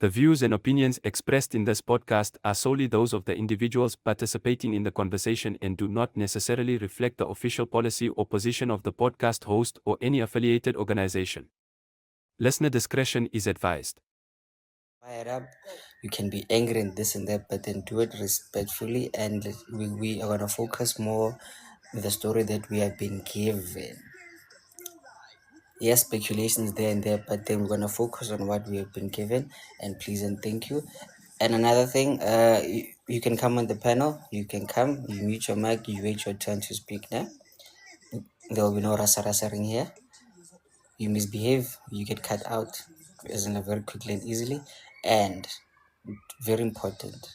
The views and opinions expressed in this podcast are solely those of the individuals participating in the conversation and do not necessarily reflect the official policy or position of the podcast host or any affiliated organization. Listener discretion is advised. Fire up. You can be angry and this and that, but then do it respectfully. And we are gonna focus more on the story that we have been given. Yes, speculations there and there, but then we're gonna focus on what we have been given. And please and thank you. And another thing, you can come on the panel. You can come. You mute your mic. You wait your turn to speak now. There will be no rasa-rasering here. You misbehave, you get cut out, as in very quickly and easily. And very important,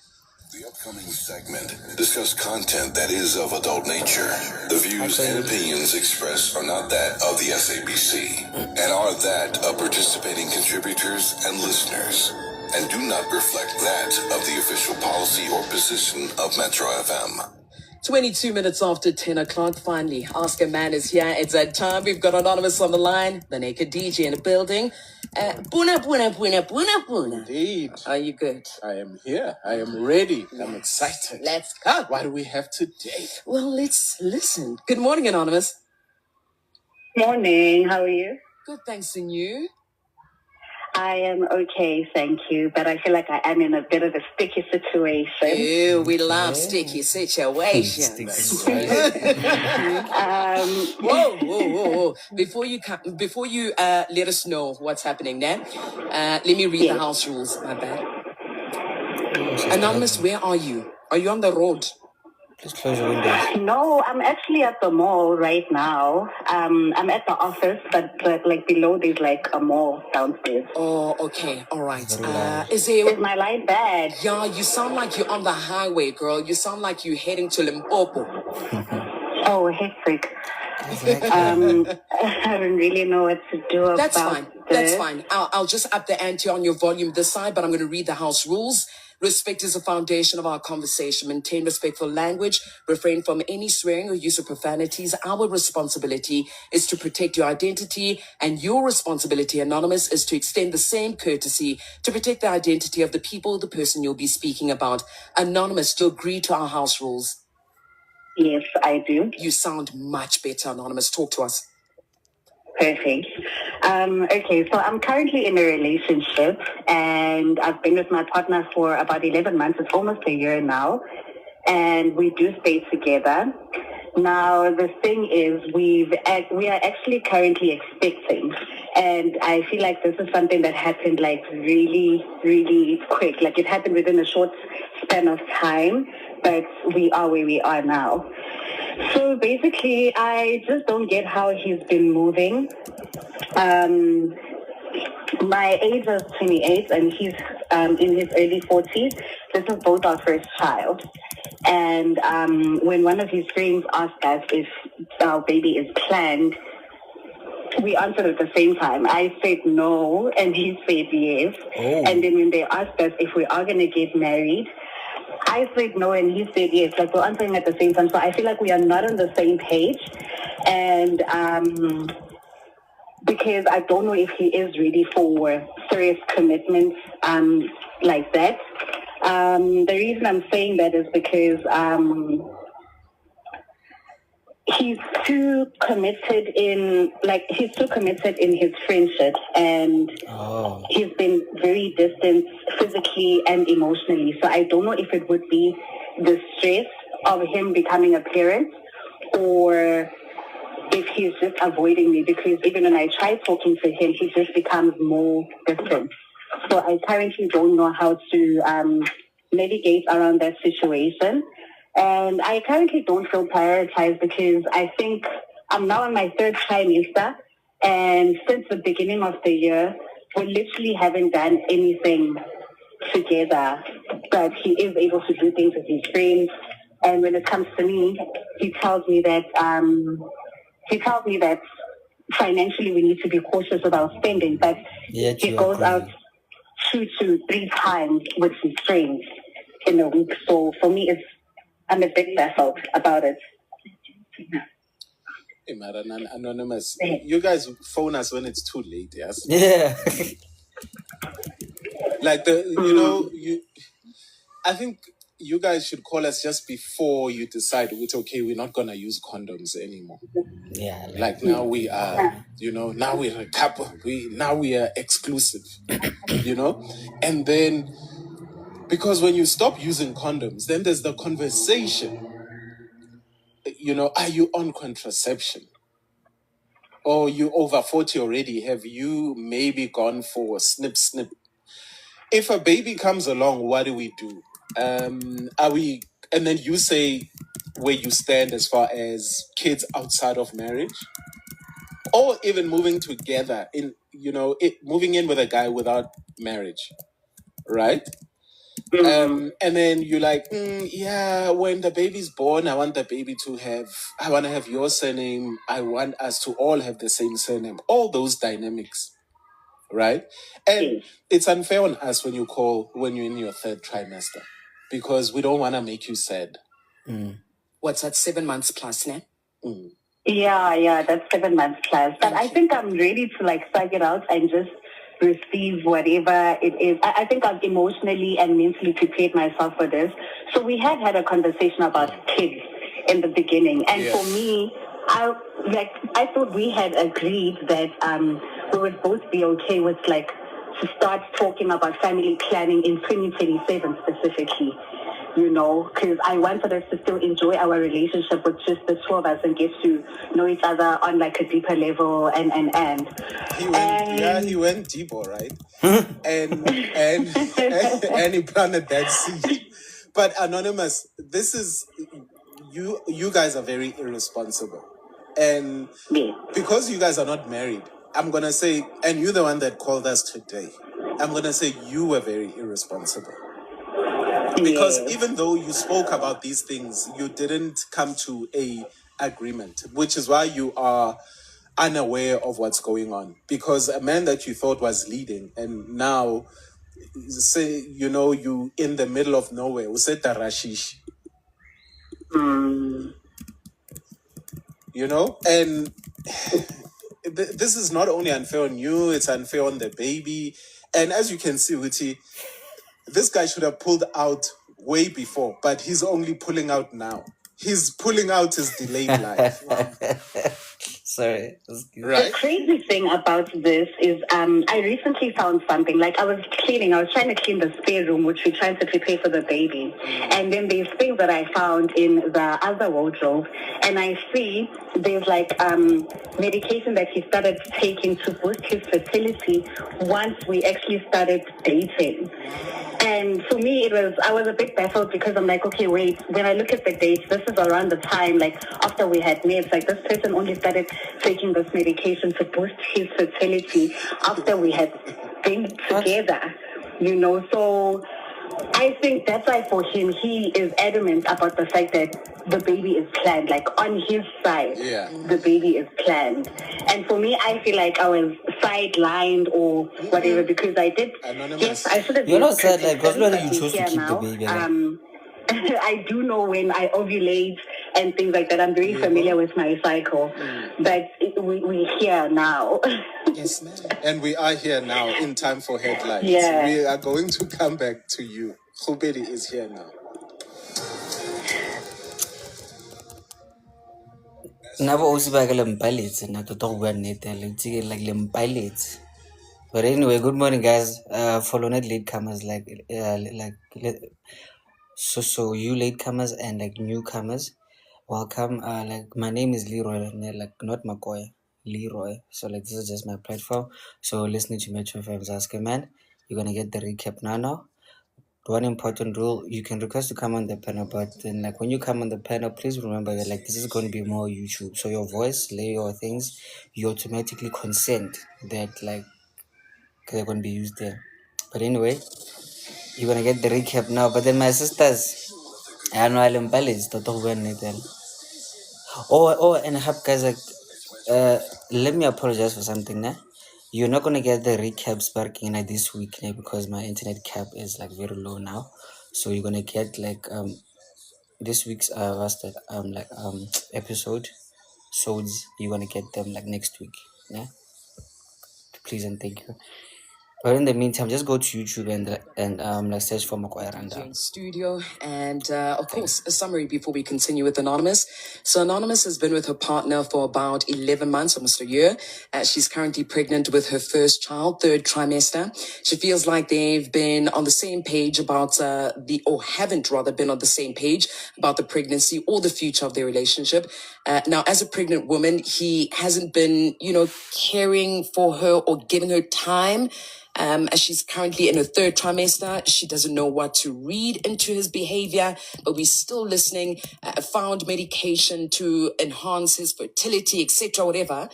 the upcoming segment discuss content that is of adult nature. The views and opinions expressed are not that of the SABC and are that of participating contributors and listeners, and do not reflect that of the official policy or position of Metro FM. 22 minutes after 10 o'clock, finally, Ask a Man is here. It's that time. We've got Anonymous on the line, the naked DJ in the building. Puna. Indeed. Are you good? I am here. I am ready. I'm excited. Let's go. What do we have today? Well, let's listen. Good morning, Anonymous. Morning, how are you? Good, thanks, and you? I am okay, thank you, but I feel like I am in a bit of a sticky situation. Ew, we love sticky situations. Whoa. Before you let us know what's happening now, let me read the house rules. My bad. Anonymous, where are you? Are you on the road? please close your windows. No, I'm actually at the mall right now. I'm at the office, but like below there's like a mall downstairs. Oh, okay, all right. Is my line bad? Yeah, you sound like you're on the highway, girl. You sound like you're heading to Limpopo. Oh, hectic. I don't really know what to do That's about fine. this. That's fine. I'll just up the ante on your volume this side, but I'm going to read the house rules. Respect is the foundation of our conversation. Maintain respectful language. Refrain from any swearing or use of profanities. Our responsibility is to protect your identity, and your responsibility, Anonymous, is to extend the same courtesy to protect the identity of the people, the person you'll be speaking about. Anonymous, do you agree to our house rules? Yes, I do. You sound much better, Anonymous. Talk to us. Perfect. Okay, so I'm currently in a relationship and I've been with my partner for about 11 months. It's almost a year now. And we do stay together. Now, the thing is, we are actually currently expecting. And I feel like this is something that happened like really, really quick. Like it happened within a short span of time, but we are where we are now. So basically, I just don't get how he's been moving. My age is 28 and he's in his early 40s. This is both our first child. And when one of his friends asked us if our baby is planned, we answered at the same time. I said no, and he said yes. Oh. And then when they asked us if we are going to get married, I said no, and he said yes. Like we're answering at the same time. So I feel like we are not on the same page. And because I don't know if he is ready for serious commitments like that. The reason I'm saying that is because he's too committed in his friendship, and he's been very distant physically and emotionally. So I don't know if it would be the stress of him becoming a parent or if he's just avoiding me, because even when I try talking to him, he just becomes more distant. So I currently don't know how to navigate around that situation. And I currently don't feel prioritized because I think I'm now in my third trimester. And since the beginning of the year, we literally haven't done anything together. But he is able to do things with his friends. And when it comes to me, he tells me that financially we need to be cautious about spending. But he goes out 2 to 3 times with his friends in a week. So for me, I'm a bit baffled about it. Hey, Madam Anonymous, you guys phone us when it's too late, yes? Yeah. Like I think you guys should call us just before you decide it's okay, we're not gonna use condoms anymore. Yeah. Like now we are, now we're a couple. Now we are exclusive, and then because when you stop using condoms, then there's the conversation. Are you on contraception? Or you over 40 already? Have you maybe gone for snip snip? If a baby comes along, what do we do? Are we? And then you say where you stand as far as kids outside of marriage, or even moving together moving in with a guy without marriage, right? And then you're like, yeah, when the baby's born, I want to have your surname. I want us to all have the same surname. All those dynamics, right? And it's unfair on us when you're in your third trimester, because we don't want to make you sad. What's that, 7 months plus, ne? Yeah, that's 7 months plus. But I think I'm ready to suck it out and just receive whatever it is. I think I've emotionally and mentally prepared myself for this. So we had a conversation about kids in the beginning. And for me, I thought we had agreed that we would both be okay with to start talking about family planning in 2027 specifically. Because I wanted us to still enjoy our relationship with just the two of us and get to know each other on a deeper level and. He went deeper, right? and he planted that seed. But Anonymous, this is you guys are very irresponsible. And because you guys are not married, I'm gonna say, and you're the one that called us today, I'm gonna say you were very irresponsible. Because even though you spoke about these things, you didn't come to a agreement, which is why you are unaware of what's going on. Because a man that you thought was leading, and now say you in the middle of nowhere, we said Tarashish. And this is not only unfair on you, it's unfair on the baby. And as you can see, Witty, this guy should have pulled out way before, but he's only pulling out now. He's pulling out his delayed life. Sorry. Right. The crazy thing about this is I recently found something. I was trying to clean the spare room, which we're trying to prepare for the baby. And then there's things that I found in the other wardrobe. And I see there's medication that he started taking to boost his fertility once we actually started dating. And for me, I was a bit baffled because I'm like, okay, wait, when I look at the dates, this is around the time, after we had met, this person only started taking this medication to boost his fertility after we had been together, so I think that's why for him, he is adamant about the fact that the baby is planned, on his side, the baby is planned. And for me, I feel like I was sidelined or whatever because I did. Anonymous. Yes, I should have. You're not sad, because you chose to keep now. the baby. I do know when I ovulate and things like that. I'm very familiar with my cycle, but we're here now. Yes, ma'am. And we are here now in time for headlines. Yeah. We are going to come back to you. Khubeli is here now. But anyway, good morning, guys. Follow net latecomers, so you latecomers and newcomers, welcome. My name is Leroy, not McCoy, Leroy. So this is just my platform. So listening to Metro FM's Ask a Man, you're gonna get the recap now. One important rule: you can request to come on the panel, but then when you come on the panel, please remember that this is going to be more YouTube. So your voice, lay your things, you automatically consent that they're going to be used there. But anyway, you're gonna get the recap now. But then my sisters, I know I'm balanced. And help guys, let me apologize for something. Nah? You're not gonna get the recaps working this week because my internet cap is very low now. So you're gonna get this week's episode. So you're gonna get them next week. Yeah. Please and thank you. But in the meantime, just go to YouTube and like search for Makwai DJ Randa. studio. And of course, a summary before we continue with Anonymous. So Anonymous has been with her partner for about 11 months, almost a year. She's currently pregnant with her first child, third trimester. She feels like they've been on the same page about haven't rather been on the same page about the pregnancy or the future of their relationship. Now, as a pregnant woman, he hasn't been, caring for her or giving her time. As she's currently in her third trimester, she doesn't know what to read into his behavior, but we're still listening, found medication to enhance his fertility, etc., whatever.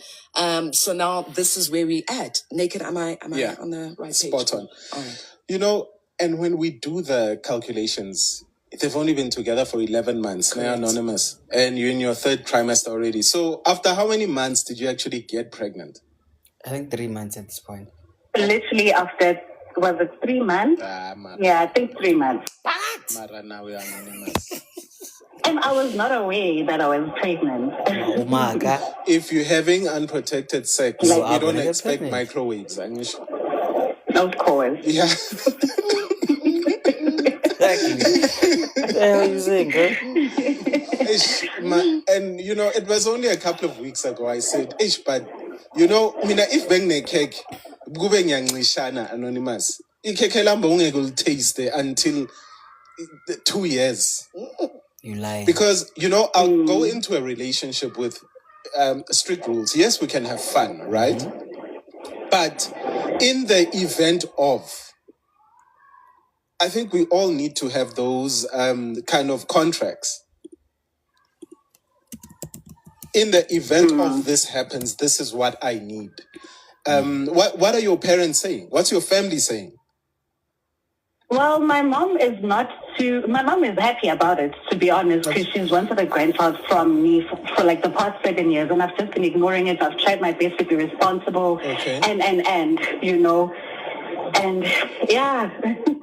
So now this is where we at. Naked, am I on the right page? Spot on. All right. And when we do the calculations, they've only been together for 11 months. They're Anonymous. And you're in your third trimester already. So after how many months did you actually get pregnant? I think 3 months at this point. Literally after, was it 3 months? Yeah, I think 3 months. Mara, now we are Anonymous. And I was not aware that I was pregnant. Oh my God. If you're having unprotected sex, you don't expect microwaves. Of course. Yeah. Exactly. What the hell are you saying, bro? And it was only a couple of weeks ago I said, but if bang cake, gube nyanglishana Anonymous. Ikeke lamba ungeke taste until 2 years. You lie. Because I'll go into a relationship with strict rules. Yes, we can have fun, right? Mm-hmm. But in the event of, I think we all need to have those kind of contracts. In the event of this happens, this is what I need. What are your parents saying? What's your family saying? Well, my mom is happy about it, to be honest, because she's wanted a grandchild from me for like the past 7 years, and I've just been ignoring it. I've tried my best to be responsible, and yeah.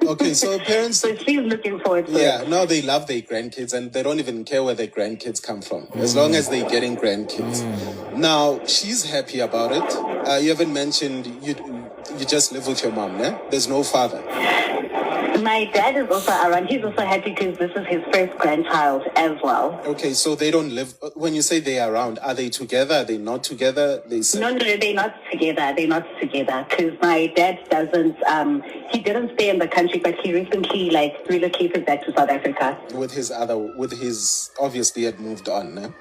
Okay, so parents... So she's looking forward to it. Yeah, now they love their grandkids, and they don't even care where their grandkids come from, as long as they're getting grandkids. Now, she's happy about it. You haven't mentioned you just live with your mom, yeah? There's no father. My dad is also around. He's also happy because this is his first grandchild as well. Okay, so they don't live... When you say they're around, are they together? Are they not together? No, they're not together. They're not together because my dad doesn't... he didn't stay in the country, but he recently relocated back to South Africa. Obviously had moved on, no?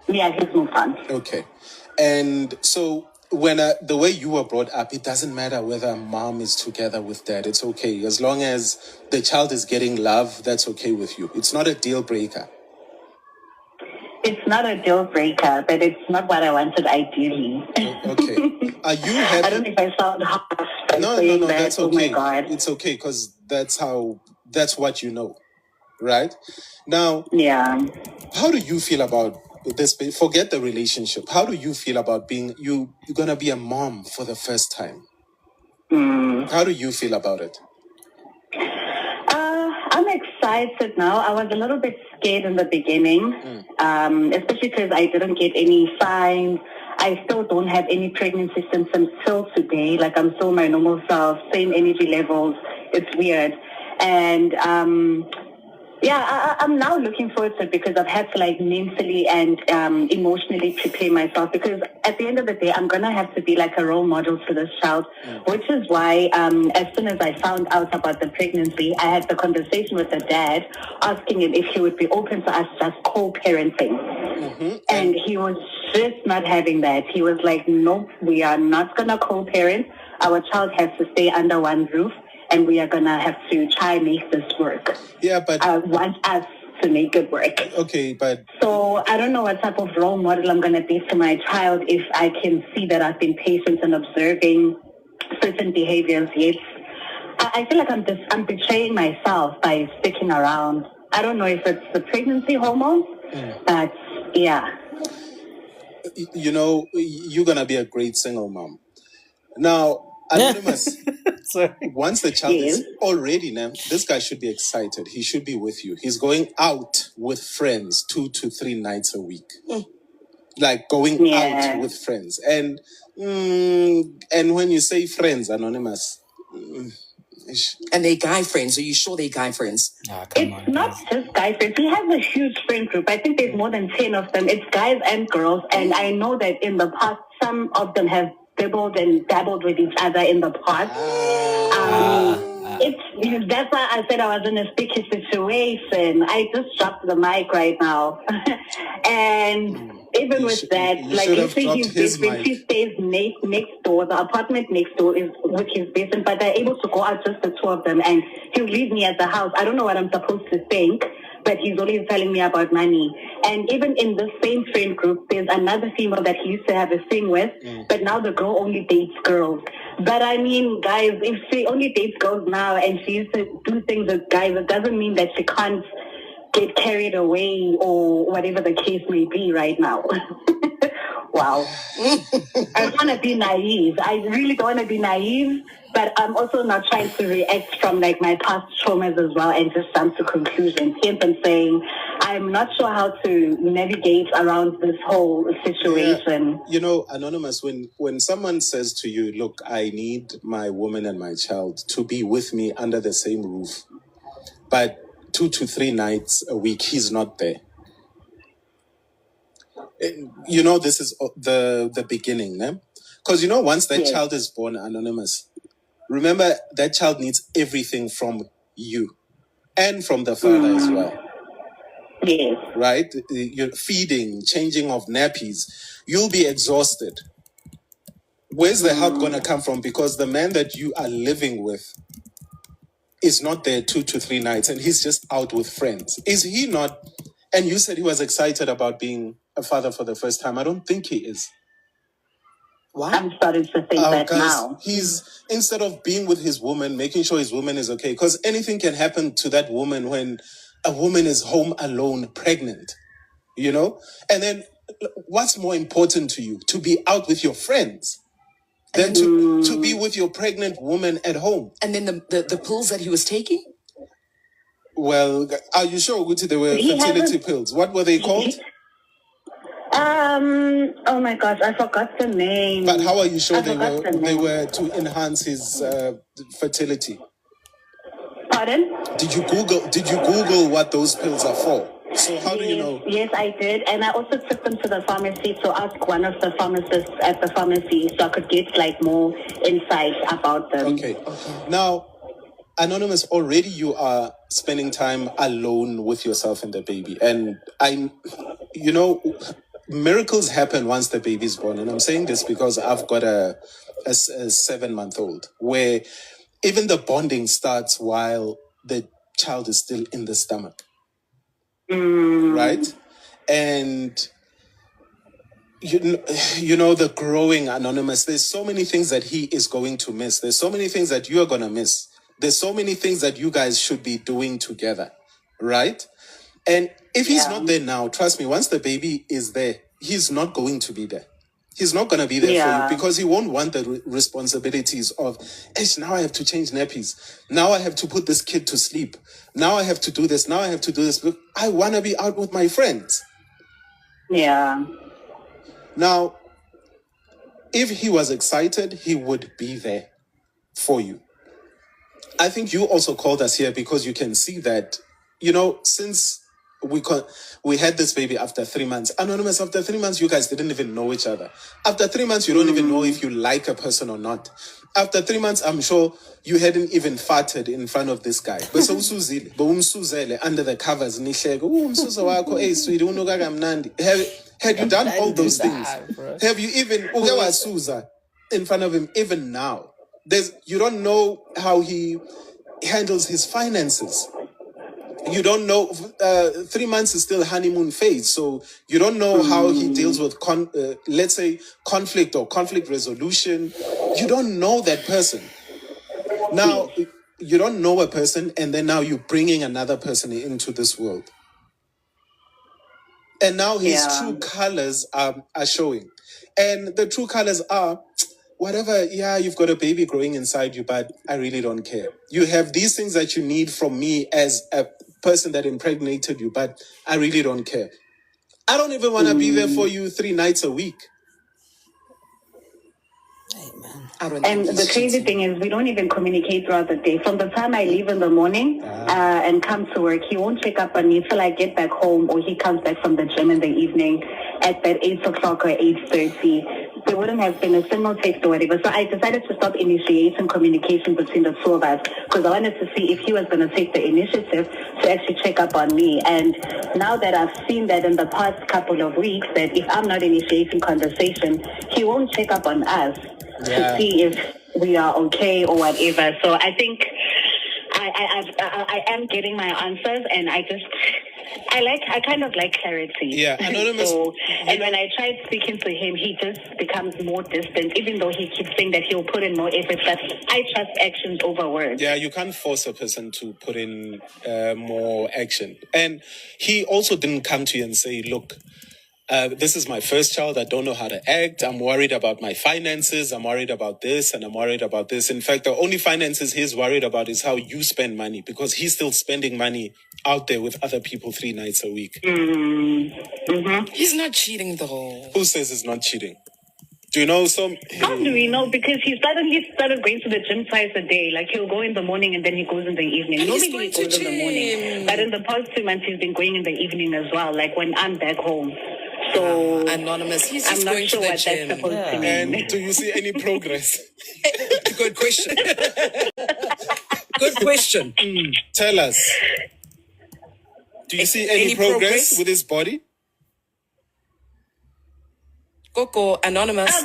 Yeah, he's moved on. Okay. And so... When the way you were brought up, it doesn't matter whether mom is together with dad. It's okay. As long as the child is getting love, that's okay with you. It's not a deal breaker. It's not a deal breaker, but it's not what I wanted ideally. Okay. Are you happy? I don't know if I sound harsh. No, that's okay. Oh my God. It's okay because that's what you know, right? Now, yeah. How do you feel about this? Forget the relationship. How do you feel about you're gonna be a mom for the first time? How do you feel about it? I'm excited now. I was a little bit scared in the beginning, especially because I didn't get any signs. I still don't have any pregnancy symptoms till today. Like I'm still my normal self, same energy levels. It's weird. And I'm now looking forward to it because I've had to mentally and emotionally prepare myself because at the end of the day, I'm going to have to be like a role model to this child, which is why as soon as I found out about the pregnancy, I had the conversation with the dad asking him if he would be open to us just co-parenting. Mm-hmm. And he was just not having that. He was like, nope, we are not going to co-parent. Our child has to stay under one roof. And we are going to have to try and make this work. Yeah, but... I want us to make it work. Okay, but... So I don't know what type of role model I'm going to be to my child if I can see that I've been patient and observing certain behaviors. Yet I feel like I'm betraying myself by sticking around. I don't know if it's the pregnancy hormones, but yeah. You're going to be a great single mom. Now... Anonymous, once the child is already now, this guy should be excited. He should be with you. He's going out with friends 2 to 3 nights a week. like going Yeah. out with friends. And when you say friends, Anonymous, And they guy friends. Are you sure they guy friends? It's not just guy friends. We have a huge friend group. I think there's more than 10 of them. It's guys and girls. And I know that in the past, some of them have dabbled with each other in the past. That's why I said I was in a sticky situation. I just dropped the mic right now. And even with that, like you say, his best friend, she stays next door. The apartment next door is with his best friend, but they're able to go out just the two of them, and he'll leave me at the house. I don't know what I'm supposed to think, but he's always telling me about money. And even in the same friend group, there's another female that he used to have a thing with, but now the girl only dates girls. But I mean, guys, if she only dates girls now and she used to do things with guys, it doesn't mean that she can't get carried away or whatever the case may be right now. Wow. I don't want to be naive. I really don't want to be naive, but I'm also not trying to react from like my past traumas as well and just jump to conclusions. Hence I'm saying I'm not sure how to navigate around this whole situation. Yeah. You know, Anonymous, when someone says to you, look, I need my woman and my child to be with me under the same roof, but 2 to 3 nights a week, he's not there. You know, this is the beginning, né? Because, you know, once that child is born, Anonymous, remember that child needs everything from you and from the father as well. Yes. Right? You're feeding, changing of nappies. You'll be exhausted. Where's the help going to come from? Because the man that you are living with is not there 2 to 3 nights and he's just out with friends. Is he not? And you said he was excited about being a father for the first time. I don't think he is. What? I'm starting to think that now. He's, instead of being with his woman, making sure his woman is okay, because anything can happen to that woman when a woman is home alone, pregnant, you know? And then what's more important to you? To be out with your friends than to be with your pregnant woman at home. And then the pills that he was taking? Well, are you sure, Guti, they were fertility pills? What were they called? Oh my gosh, I forgot the name. But how are you sure they were to enhance his fertility? Pardon? Did you Google what those pills are for? So how do you know? Yes, I did. And I also took them to the pharmacy to ask one of the pharmacists at the pharmacy so I could get like more insight about them. Okay. Now, Anonymous, already you are spending time alone with yourself and the baby. And miracles happen once the baby's born. And I'm saying this because I've got a 7-month-old where even the bonding starts while the child is still in the stomach. Right? And you know the growing Anonymous, there's so many things that he is going to miss. There's so many things that you are going to miss. There's so many things that you guys should be doing together, right? And if he's not there now, trust me, once the baby is there, he's not going to be there. He's not going to be there for you because he won't want the responsibilities of, now I have to change nappies. Now I have to put this kid to sleep. Now I have to do this. Now I have to do this. Look, I want to be out with my friends. Yeah. Now, if he was excited, he would be there for you. I think you also called us here because you can see that, since we had this baby after 3 months. Anonymous, after 3 months, you guys didn't even know each other. After 3 months, you don't even know if you like a person or not. After 3 months, I'm sure you hadn't even farted in front of this guy. But so under the covers, had you done all those things? Have you even in front of him even now? You don't know how he handles his finances. You don't know, 3 months is still honeymoon phase. So you don't know how he deals with, let's say, conflict or conflict resolution. You don't know that person. Now, you don't know a person, and then now you're bringing another person into this world. And now his true colors are showing. And the true colors are, whatever, you've got a baby growing inside you, but I really don't care. You have these things that you need from me as a person that impregnated you, but I really don't care. I don't even want to be there for you 3 nights a week. Hey, man. And the crazy thing is, we don't even communicate throughout the day. From the time I leave in the morning and come to work, he won't check up on me till I get back home, or he comes back from the gym in the evening at that 8 o'clock or 8:30. There wouldn't have been a single text or whatever. So I decided to stop initiating communication between the two of us, because I wanted to see if he was going to take the initiative to actually check up on me. And now that I've seen that in the past couple of weeks, that if I'm not initiating conversation, he won't check up on us to see if we are okay or whatever. So I think I am getting my answers, and I kind of like clarity. Yeah, Anonymous. So, and when I tried speaking to him, he just becomes more distant, even though he keeps saying that he'll put in more effort. But I trust actions over words. Yeah, you can't force a person to put in more action. And he also didn't come to you and say, look, this is my first child. I don't know how to act. I'm worried about my finances. I'm worried about this and I'm worried about this. In fact, the only finances he's worried about is how you spend money, because he's still spending money out there with other people 3 nights a week. Mm-hmm. He's not cheating though. Who says he's not cheating? Do you know some? How do we know? Because he suddenly started going to the gym twice a day. Like, he'll go in the morning and then he goes in the evening. And he's Normally he going goes to in the morning. But in the past 2 months, he's been going in the evening as well, like when I'm back home. So Anonymous, he's just I'm not going sure to the what gym. that's supposed to mean. And do you see any progress? Good question. Good question. Tell us. Do you see any progress with his body? Coco, Anonymous.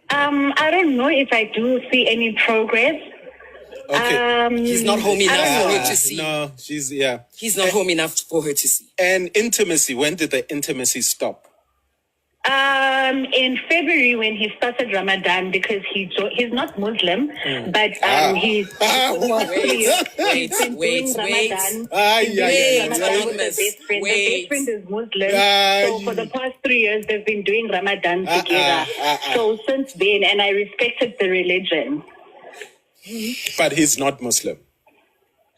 I don't know if I do see any progress. Okay. He's not home enough for her to see. No, He's not home enough for her to see. And intimacy, when did the intimacy stop? In February, when he started Ramadan, because he's not Muslim, but he's been doing Ramadan. Ramadan with his best friend. The best friend is Muslim, so for the past 3 years they've been doing Ramadan together. So since then, and I respected the religion. But he's not Muslim.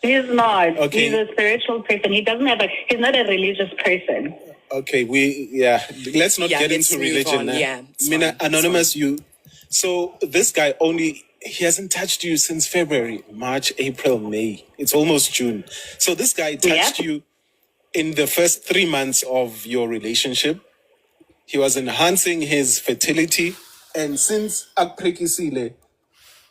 He's not. Okay. He's a spiritual person. He's not a religious person. Okay, let's not get let's into move religion on. now. Yeah, it's Mina, fine. Anonymous, so this guy he hasn't touched you since February, March, April, May. It's almost June. So this guy touched you in the first 3 months of your relationship. He was enhancing his fertility. And since Akprekisile,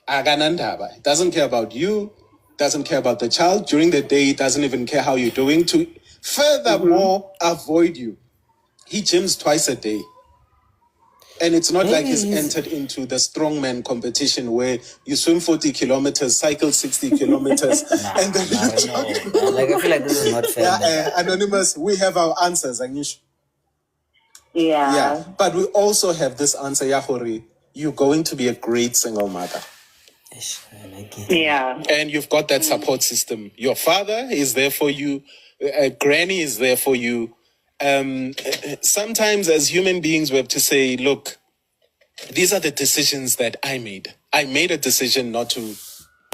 Aganandaba, doesn't care about you, doesn't care about the child. During the day, doesn't even care how you're doing. To furthermore avoid you. He gyms twice a day. And it's not like he's entered into the strongman competition where you swim 40 kilometers, cycle 60 kilometers. And then I feel like this is not fair. Anonymous, we have our answers, Anish. Yeah. But we also have this answer, Yahori. You're going to be a great single mother. Yeah. And you've got that support system. Your father is there for you. Granny is there for you. Sometimes as human beings, we have to say, look, these are the decisions that I made. I made a decision not to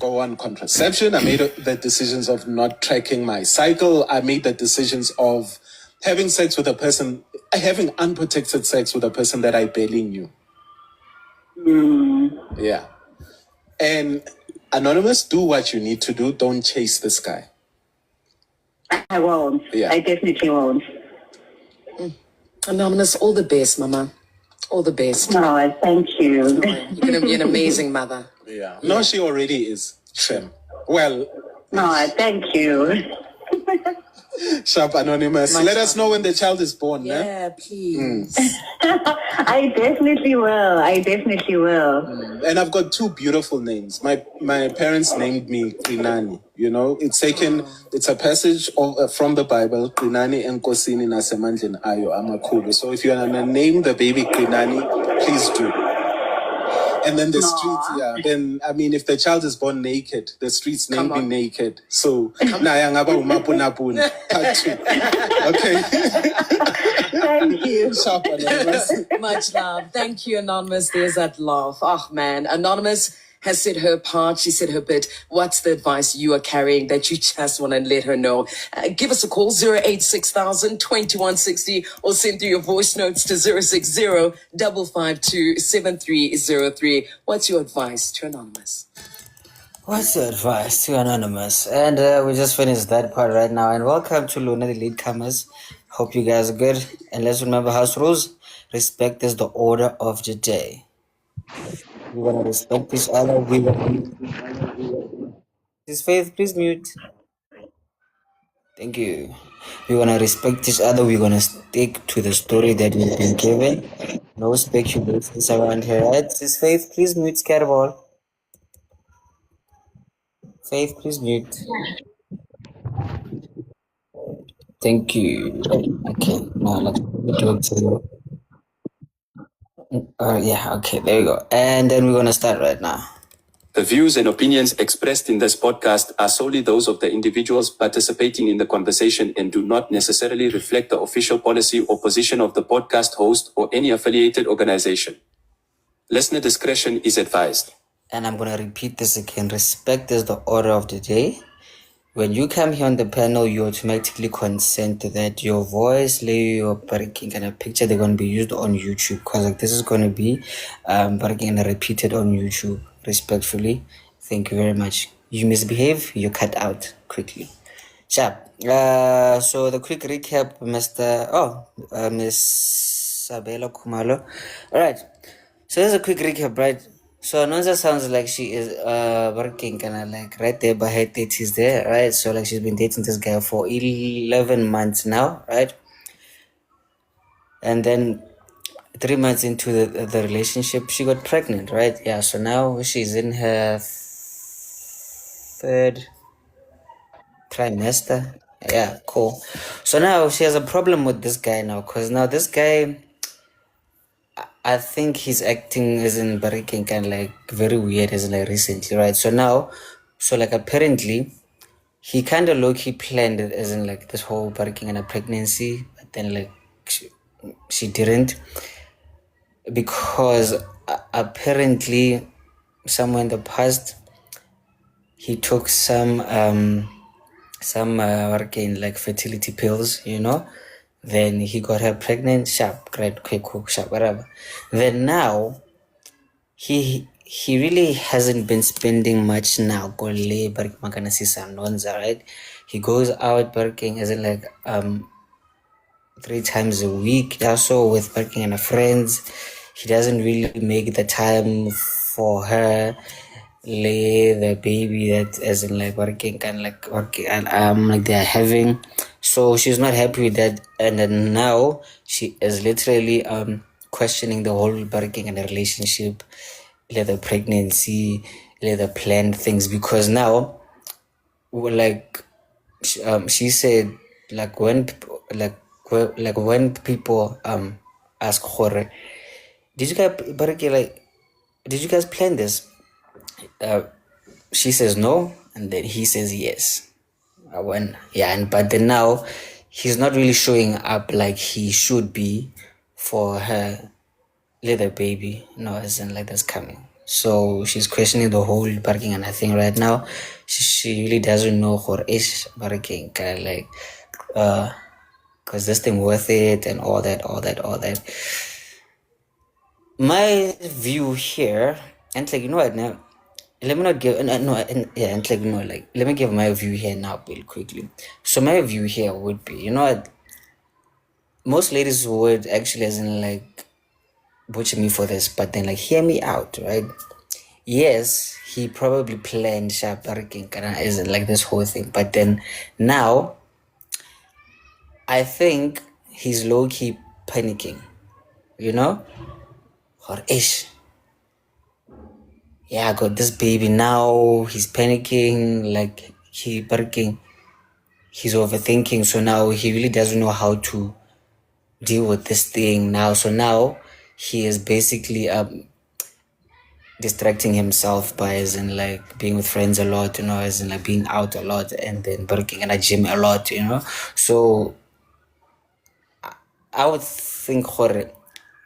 go on contraception. I made the decisions of not tracking my cycle. I made the decisions of having having unprotected sex with a person that I barely knew. Yeah. And Anonymous, do what you need to do. Don't chase this guy. I won't. Yeah. I definitely won't. Anonymous, all the best, Mama. All the best. No, thank you. You're going to be an amazing mother. Yeah. No, she already is. Shem. Well. No, thank you. Sharp Anonymous. Let us know when the child is born. Yeah, please. I definitely will. And I've got 2 beautiful names. My parents named me Qinani. You know, it's a passage from the Bible, Qinani enkosini nasemandleni ayo amakhulu. So if you want to name the baby Qinani, please do. And then the streets, then, I mean, if the child is born naked, the streets name be naked. So, Nayangaba umapuna. Okay. Thank you. Sharp Anonymous. Much love. Thank you, Anonymous. There's that laugh. Oh, man. Anonymous, has said her part. She said her bit. What's the advice you are carrying that you just want to let her know? Give us a call, 086,000-2160, or send through your voice notes to 060-552-7303. What's your advice to Anonymous? What's your advice to Anonymous? And we just finished that part right now. And welcome to Luna, the latecomers. Hope you guys are good. And let's remember house rules. Respect is the order of the day. We want to respect each other. His faith, please mute. Thank you. We want to respect each other. We're going to stick to the story that we've been given. No speculations around here, right? His faith, please mute. Scatterball. Faith, please mute. Thank you. Okay, now let's do it. Yeah, okay, there we go. And then we're going to start right now. The views and opinions expressed in this podcast are solely those of the individuals participating in the conversation and do not necessarily reflect the official policy or position of the podcast host or any affiliated organization. Listener discretion is advised. And I'm going to repeat this again. Respect is the order of the day. When you come here on the panel, you automatically consent to that your voice, your breaking and a picture, they're going to be used on YouTube. Because like, this is going to be breaking and repeated on YouTube. Respectfully. Thank you very much. You misbehave, you cut out quickly. Sharp. So the quick recap, Miss Sabela Kumalo. Alright. So there's a quick recap, right? So Anonza sounds like she is working kind of like right there by her 30s there, right? So like she's been dating this guy for 11 months now, right? And then 3 months into the relationship, she got pregnant, right? Yeah, so now she's in her third trimester. Yeah, cool. So now she has a problem with this guy now, because now this guy, I think he's acting as in breaking kind of like very weird as in like recently, right? So now, so like apparently, he kind of low-key planned it as in like this whole breaking and a pregnancy, but then like she didn't, because apparently somewhere in the past he took some working like fertility pills, you know. Then he got her pregnant, sharp, great, quick, sharp, whatever. Then now he really hasn't been spending much now. Right? He goes out working as in like 3 times a week or so with working and friends. He doesn't really make the time for her, the baby that as in like working kind of like working and like they're having. So she's not happy with that, and then now she is literally questioning the whole working and the relationship, the pregnancy, the planned things, because now like she said like when people ask her, did you guys plan this? She says no, and then he says yes. But then now he's not really showing up like he should be for her little baby, as in like that's coming. So she's questioning the whole parking and I think right now she really doesn't know her ish parking kind of like cause this thing worth it and all that. My view here, and like you know what now, let me not give and let me give my view here now real quickly. So my view here would be, you know what, most ladies would actually as in like butcher me for this, but then like hear me out, right? Yes, he probably planned sharp parking as in like this whole thing, but then now I think he's low-key panicking, you know? Or ish. Yeah, I got this baby now, he's panicking, like he's overthinking, so now he really doesn't know how to deal with this thing now. So now he is basically distracting himself by as in like being with friends a lot, as in like being out a lot and then working in a gym a lot, So I would think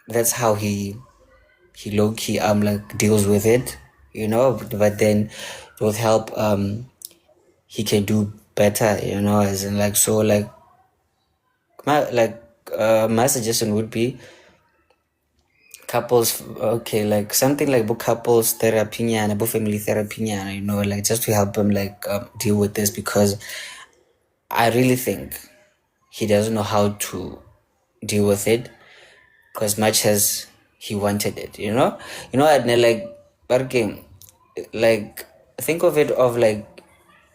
that's how he low-key like deals with it, you know, but then with help, he can do better, you know, as in like, so like my suggestion would be couples, okay, like something like book couples therapy and book family therapy, you know, like just to help him like deal with this, because I really think he doesn't know how to deal with it, as much as he wanted it, you know, and like working, like think of it of like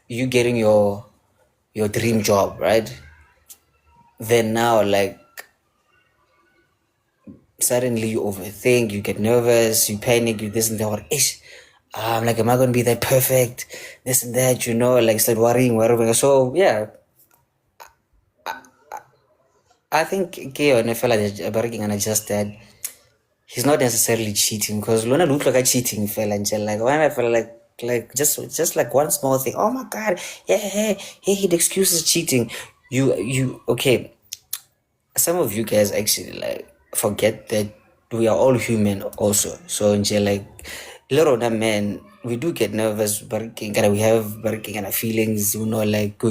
you getting your dream job, right? Then now like suddenly you overthink, you get nervous, you panic, you this and that, or ish. I'm like, am I gonna be that perfect? This and that, you know, like start worrying, whatever. So yeah, I think okay, and I feel like working and just that he's not necessarily cheating, because Luna look like a cheating fella and like when I feel like just like one small thing. Oh my god, yeah, hey, the excuse is cheating. You okay. Some of you guys actually like forget that we are all human also. So like little man, we do get nervous, but we have barking and feelings, you know, like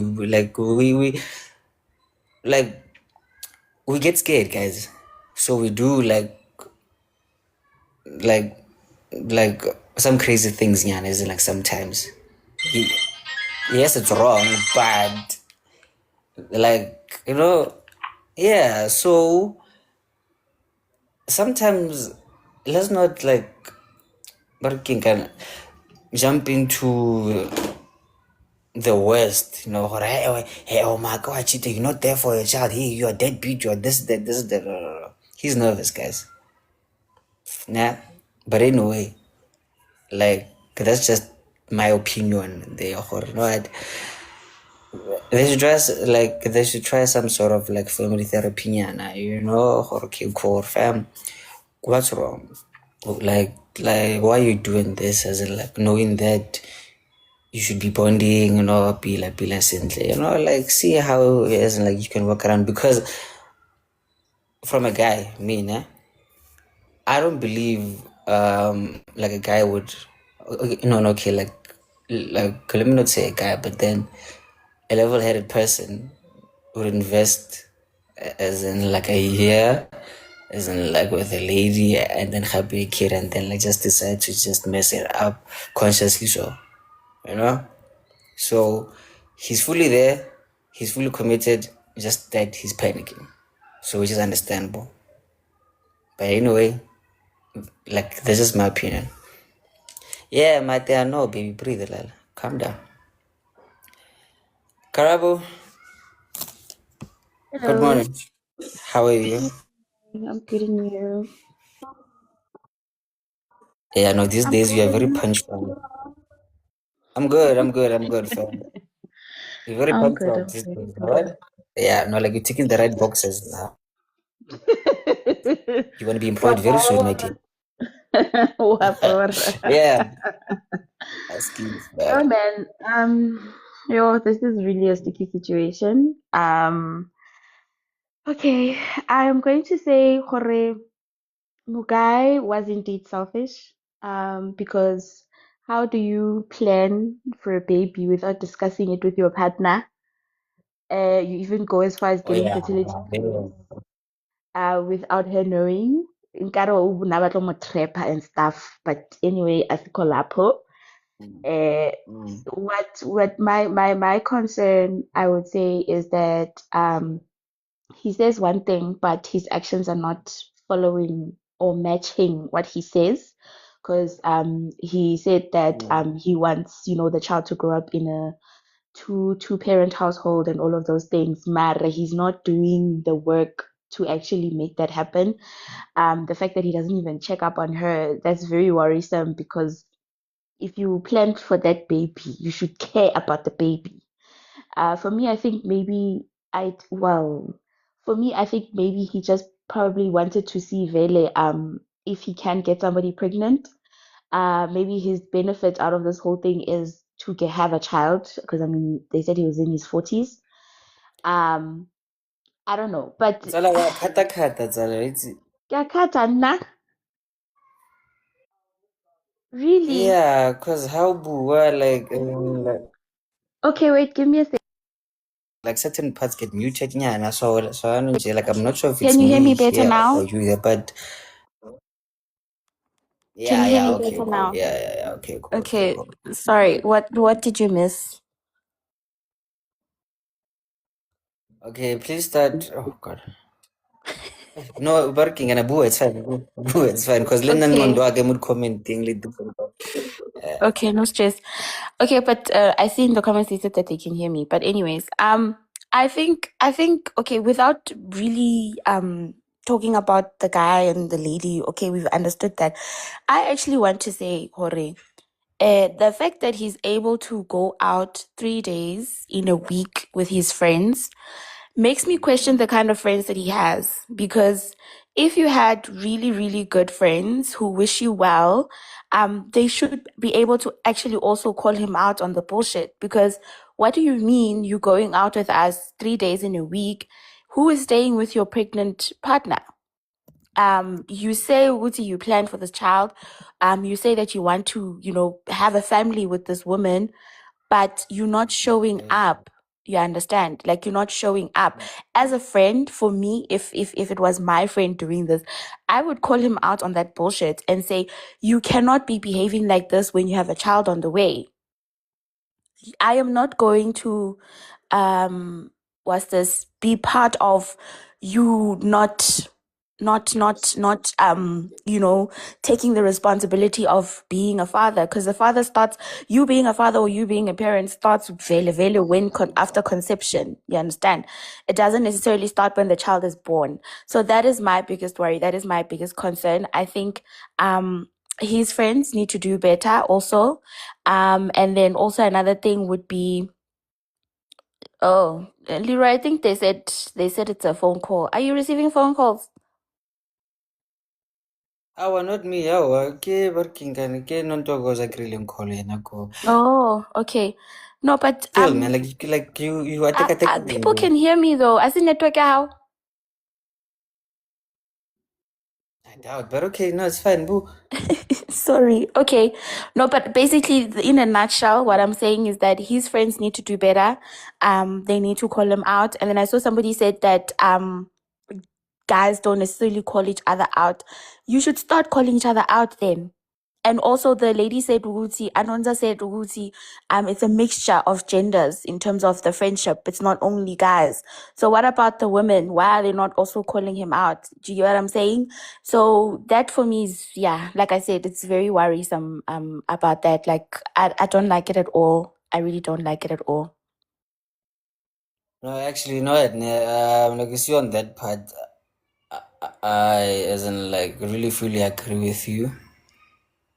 we get scared, guys. So we do like like some crazy things, yeah, is like sometimes. Ye- Yes, it's wrong, but like yeah. So sometimes let's not like barking can jump into the worst, you know, or hey, oh my god, cheating, you're not there for your child. Hey, you're a deadbeat, you're this. He's nervous, guys. Nah. But anyway, like that's just my opinion there, or you know what? They should try some sort of like family therapy, you know, or okay, core fam. What's wrong? Like why are you doing this? As in like knowing that you should be bonding, you know, be like simply, you know, like see how it is, and like you can work around, because from a guy, me, nah, I don't believe like a guy would no, okay, like let me not say a guy, but then a level-headed person would invest as in like a year, as in like with a lady, and then have a kid, and then like just decide to just mess it up consciously, so you know. So he's fully there, he's fully committed, just that he's panicking. So which is understandable. But anyway, like this is my opinion. Yeah, my dear, no, baby, breathe a little. Calm down. Karabu, good Hello, morning. How are you? I'm getting you. Yeah, no, these I'm days you are very good. punctual. I'm good, fam. You're very I'm good. punctual I'm these good. days, alright? Yeah, no, like you're ticking the right boxes now. You want to be employed very soon, my dear. Whatever. Yeah, asking. Oh man. Yo, this is really a sticky situation. Okay, I'm going to say Jorge Mugai was indeed selfish. Because how do you plan for a baby without discussing it with your partner? You even go as far as Oh, getting yeah. fertility Yeah. pills without her knowing. Nkare ubona batla mo trapper and stuff. But anyway, asikho lapho. Uh, Mm. what my concern I would say is that he says one thing, but his actions are not following or matching what he says. Because he said that he wants the child to grow up in a two parent household and all of those things. But he's not doing the work to actually make that happen. The fact that he doesn't even check up on her, that's very worrisome, because if you plan for that baby, you should care about the baby. For me, I think maybe for me, I think maybe he just probably wanted to see Vele, if he can get somebody pregnant. Maybe his benefit out of this whole thing is to have a child, because I mean, they said he was in his 40s. Um, I don't know, but Tsala ya kata tsala, Kyakata na. Really? Yeah, cause how buwa Okay, wait, give me a second. like certain parts get muted. Yeah, and so I don't like I'm not sure if it's Can you hear me me better here or now? you there, but Can yeah, you hear yeah, me okay, better cool. now? Yeah, okay, cool, okay, Okay, cool. sorry. What did you miss? Okay, please start. Oh God. No, working and a boo, it's fine. Boo, it's fine. Because Lennon Okay. Mondwake would commenting like different. Okay, no stress. Okay, but I see in the comments they said that they can hear me. But anyways, I think okay, without really talking about the guy and the lady, okay, we've understood that. I actually want to say, Hore, the fact that he's able to go out 3 days in a week with his friends makes me question the kind of friends that he has. Because if you had really, really good friends who wish you well, they should be able to actually also call him out on the bullshit. Because what do you mean you going out with us 3 days in a week? Who is staying with your pregnant partner? You say, Uti, you plan for this child. You say that you want to, have a family with this woman, but you're not showing up. You understand? Like, you're not showing up. As a friend, for me, if it was my friend doing this, I would call him out on that bullshit and say, you cannot be behaving like this when you have a child on the way. I am not going to what's this, be part of you not taking the responsibility of being a father, because the father starts, you being a father or you being a parent starts vele when after conception. You understand? It doesn't necessarily start when the child is born. So that is my biggest worry, that is my biggest concern. I think his friends need to do better also. And then also another thing would be, oh, Leroy, I think they said it's a phone call. Are you receiving phone calls? Awa, not me. Awa, ke working and ke non to goes a grilling call in a go. Oh, okay. No, but Still, man, like you are take people can hear me though. As in network how? I doubt, but okay, no, it's fine, boo. Sorry. Okay. No, but basically, in a nutshell, what I'm saying is that his friends need to do better. They need to call him out. And then I saw somebody said that guys don't necessarily call each other out. You should start calling each other out then. And also the lady said Uguti, Anonza said Uguti, it's a mixture of genders in terms of the friendship. It's not only guys. So what about the women? Why are they not also calling him out? Do you get what I'm saying? So that for me is, yeah, like I said, it's very worrisome about that. Like I don't like it at all. I really don't like it at all. No, actually, no, like you see on that part, as in, like, really fully agree with you.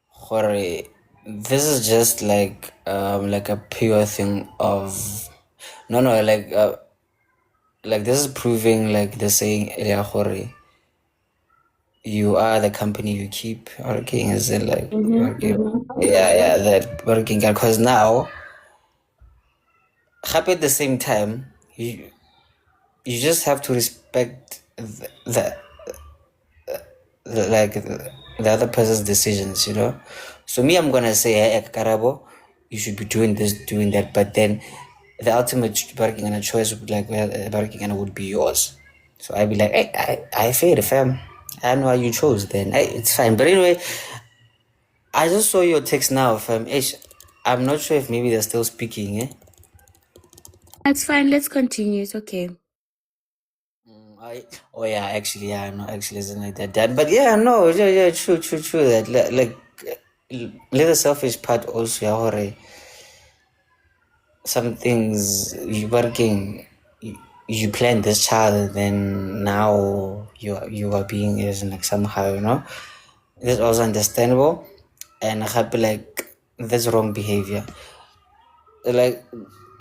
Jorge, this is just like a pure thing of no, like this is proving like the saying, Jorge, you are the company you keep. Working is it like working? Yeah, that working because now, happy at the same time, you just have to respect the other person's decisions, you know. So me, I'm gonna say, hey, Karabo, you should be doing this, doing that, but then the ultimate bargaining and a choice would bargaining would be yours. So I'd be like, hey, I fair fam. I know why you chose then. Hey, it's fine. But anyway, I just saw your text now, fam. Ish, I'm not sure if maybe they're still speaking, eh? That's fine. Let's continue. It's okay. Oh yeah, actually, yeah, no, actually, isn't like that. But yeah, no, yeah, true. That like, little selfish part also, yeah, hore. Some things you working, you plan this child, then now you are being is like somehow, you know. That's also understandable, and I happy like that's wrong behavior. Like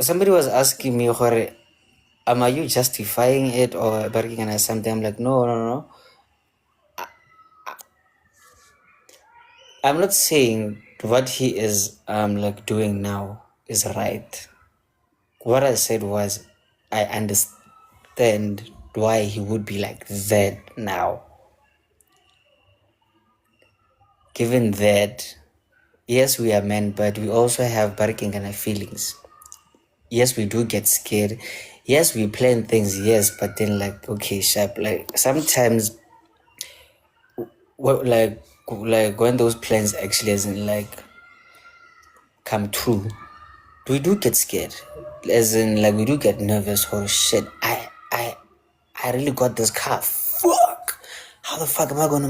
somebody was asking me, hore, are you justifying it or working on something? I'm like, no. I'm not saying what he is like doing now is right. What I said was I understand why he would be like that now. Given that yes, we are men, but we also have barking kind of feelings. Yes, we do get scared. Yes, we plan things. Yes, but then like, okay, sharp. Like sometimes, what like when those plans actually isn't like come true, we do get scared. As in, like we do get nervous. Oh shit! I really got this car. Fuck! How the fuck am I gonna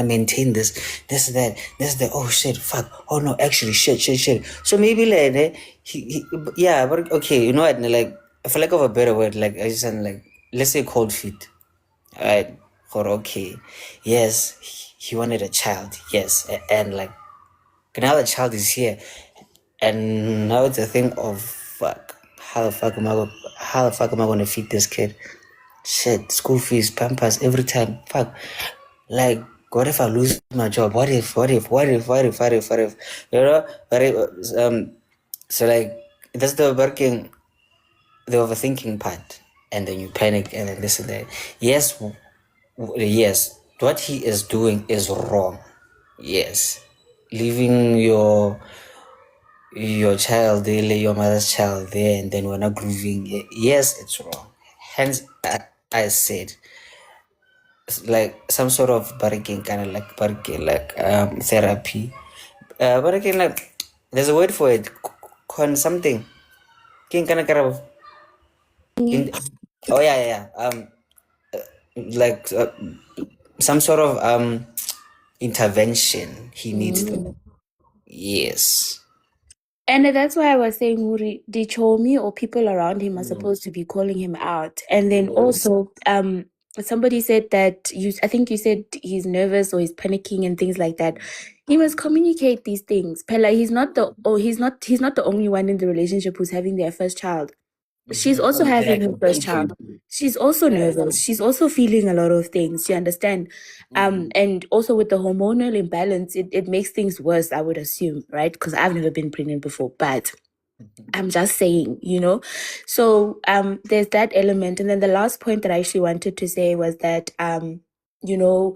maintain this? This, that. Oh shit! Fuck! Oh no! Actually, shit! So maybe like, yeah, but okay, you know what? Like, for lack of a better word, like I just said, like let's say cold feet. Alright, or okay, yes, he wanted a child. Yes, and like now the child is here, and now it's a thing of fuck. How the fuck am I gonna feed this kid? Shit, school fees, pampers, every time. Fuck. Like, what if I lose my job? What if? You know, what if, so like, that's the overthinking part. And then you panic and then this and that. Yes, yes, what he is doing is wrong. Yes. Leaving your child there, your mother's child there, and then we're not grieving. Yes, it's wrong. Hence, I said, like some sort of bargaining, kind of like bargaining, like therapy. But again, like there's a word for it, something. King kind of in. Oh yeah. Like some sort of intervention he needs to. Yes. And that's why I was saying Muri Dichomi or people around him are supposed to be calling him out. And then also somebody said that I think you said he's nervous or he's panicking and things like that. He must communicate these things. Pella, he's not the only one in the relationship who's having their first child. She's also having her first child. She's also nervous. She's also feeling a lot of things. You understand? And also with the hormonal imbalance, it makes things worse, I would assume, right? Because I've never been pregnant before, but I'm just saying, you know. So there's that element. And then the last point that I actually wanted to say was that you know,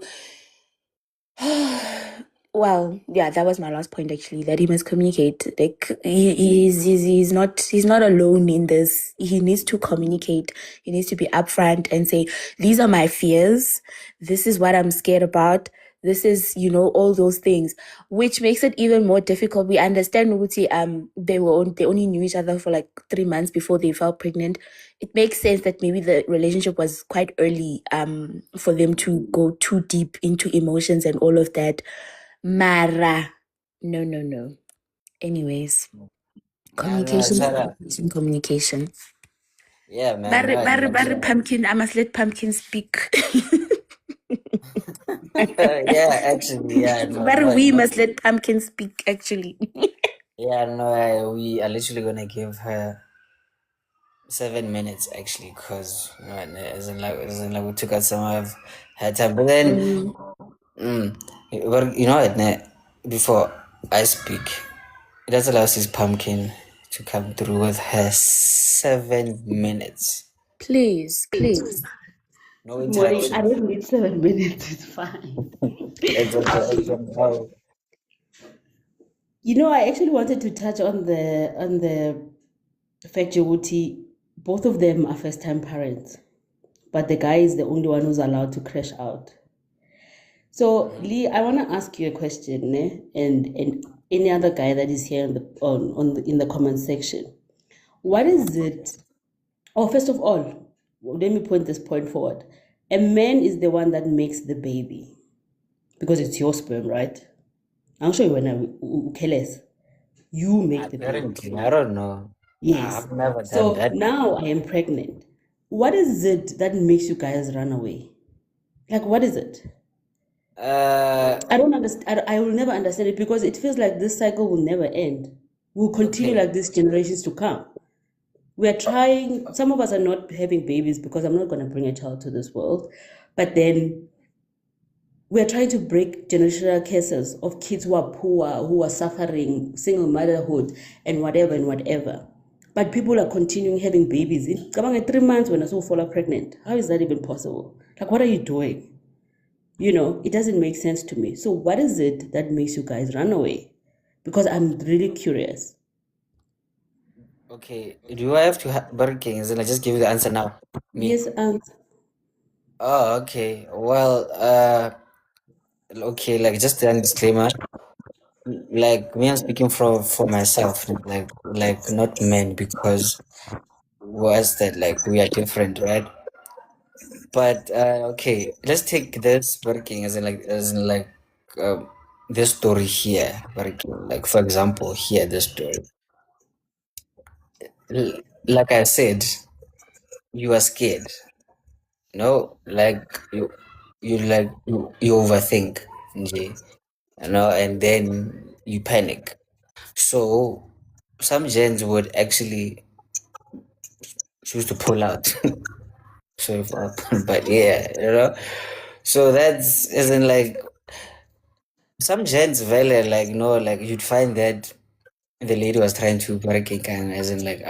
well, yeah, that was my last point actually, that he must communicate. Like he's not alone in this. He needs to communicate. He needs to be upfront and say, these are my fears. This is what I'm scared about. This is, all those things, which makes it even more difficult. We understand Uti, they only knew each other for like 3 months before they fell pregnant. It makes sense that maybe the relationship was quite early for them to go too deep into emotions and all of that. Mara. No. Anyways, communication. Yeah, man. Barry Pumpkin, I must let Pumpkin speak. Yeah, actually, yeah. We must let Pumpkin speak, actually. Yeah, no, we are literally gonna give her 7 minutes actually, because isn't like we took out some of her time. But then, but you know what? Before I speak, it does allow this pumpkin to come through with her 7 minutes. Please. No Morning, interruption. I don't need 7 minutes, it's fine. It's okay. I actually wanted to touch on the fact Djibouti, both of them are first-time parents, but the guy is the only one who's allowed to crash out. So Lee, I want to ask you a question, and any other guy that is here in the comment section. What is it? Oh, first of all, let me point this point forward. A man is the one that makes the baby because it's your sperm, right? I'm sure when you make the baby. Apparently, I don't know. Yes. I've never done So that. now I am pregnant. What is it that makes you guys run away? Like, what is it? I don't understand. I will never understand it because it feels like this cycle will never end. We'll continue like this generations to come. We are trying. Some of us are not having babies because I'm not going to bring a child to this world. But then we are trying to break generational cases of kids who are poor, who are suffering, single motherhood, and whatever. But people are continuing having babies. In 3 months when I saw fall pregnant. How is that even possible? Like, what are you doing? It doesn't make sense to me. So what is it that makes you guys run away? Because I'm really curious. Okay, do I have to Burger King? Is it? I just give you the answer now. Me. Yes, Oh, okay. Well, okay, like just a disclaimer. Like me, I'm speaking for myself, like not men, because was that like we are different, right? But okay, let's take this working as in like um this story here, working. Like for example, here this story. Like I said, you are scared. No, like you overthink, nje, and then you panic. So some gens would actually choose to pull out. So but yeah. So that's isn't like some gents value like like you'd find that the lady was trying to barricade and as in like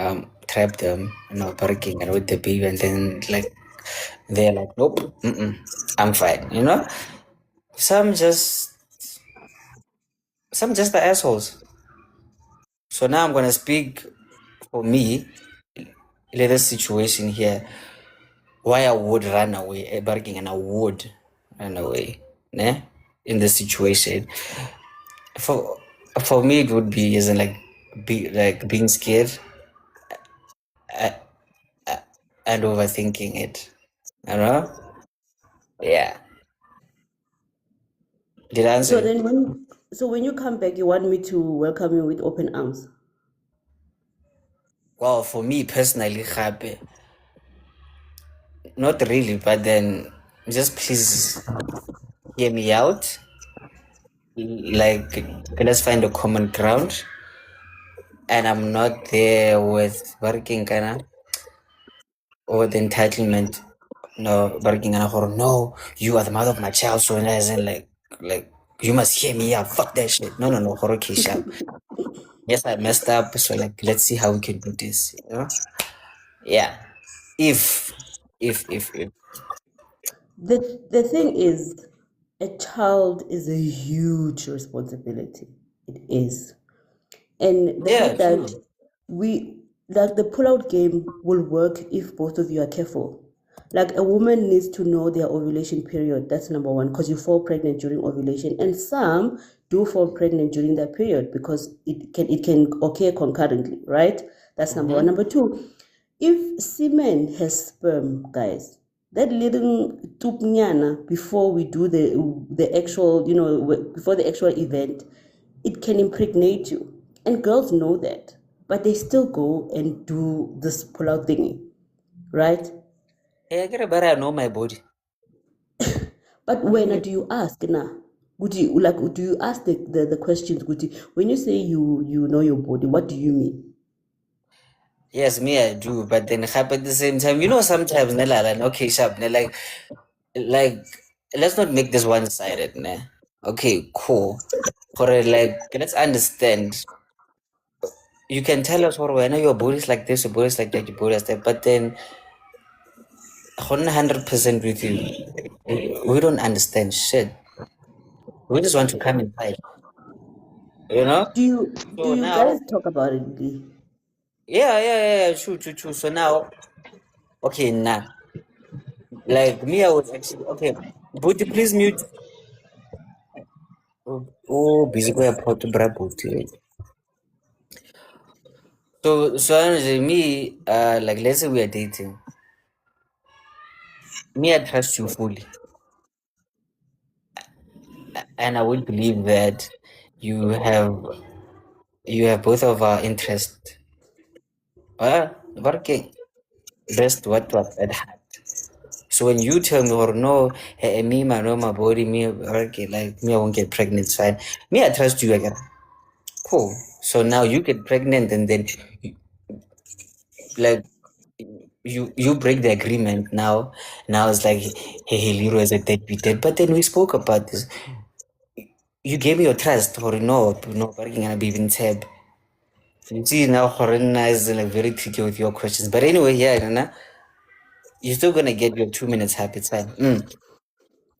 trap them, barricade and with the baby, and then like they're like nope, I'm fine. Some just the assholes. So now I'm gonna speak for me, in this situation here, why I would run away, barricade, and I would run away, né? In this situation. For for me, it would be isn't like being scared and overthinking it. You know? Yeah. Did I answer so you? then when you come back, you want me to welcome you with open arms? Well, for me personally, happy. Not really, but then just please hear me out. Like, let's find a common ground. And I'm not there with working kind or the entitlement. No, working or no, you are the mother of my child, so as in like you must hear me out. Fuck that shit. No, horror sharp. Yes, I messed up, so like let's see how we can do this. Yeah. If if The thing is, a child is a huge responsibility. It is. And the yeah, fact that true. the pull-out game will work if both of you are careful. Like a woman needs to know their ovulation period. That's number one, because you fall pregnant during ovulation, and some do fall pregnant during that period because it can occur concurrently, right? That's number one. Number two, if semen has sperm, guys, that little tupnyana before we do the actual, before the actual event, it can impregnate you. And girls know that, but they still go and do this pull-out thingy, right? Hey, I get a better know my body. But when do you ask now? Do you ask the questions, Guti? When you say you know your body, what do you mean? Yes, me I do, but then at the same time, sometimes okay, sharp, like let's not make this one-sided, ne? Okay, cool. For like let's understand. You can tell us or when your body is like this, your body is like that, your body is that, but then 100% with you. We don't understand shit. We just want to come inside, you know? Do you do So you guys now, talk about it, Lee? yeah, true. So now, okay, now, like me, I was actually, okay, Booty, please mute. Oh, busy go airport to bra Booty. So honestly, me, like, let's say we are dating. Me, I trust you fully. And I would believe that you have both of our interest working best what at heart. So when you tell me or no, hey, me, my know my body, me working like me, I won't get pregnant, it's fine. Me, I trust you again. Cool. So now you get pregnant and then like you break the agreement now it's like hey Leroy is a deadbeat dead, but then we spoke about this. You gave me your trust or no working gonna be even tab. You see now Horena is like very tricky with your questions. But anyway, yeah, Nana, you're still gonna get your 2 minutes happy time.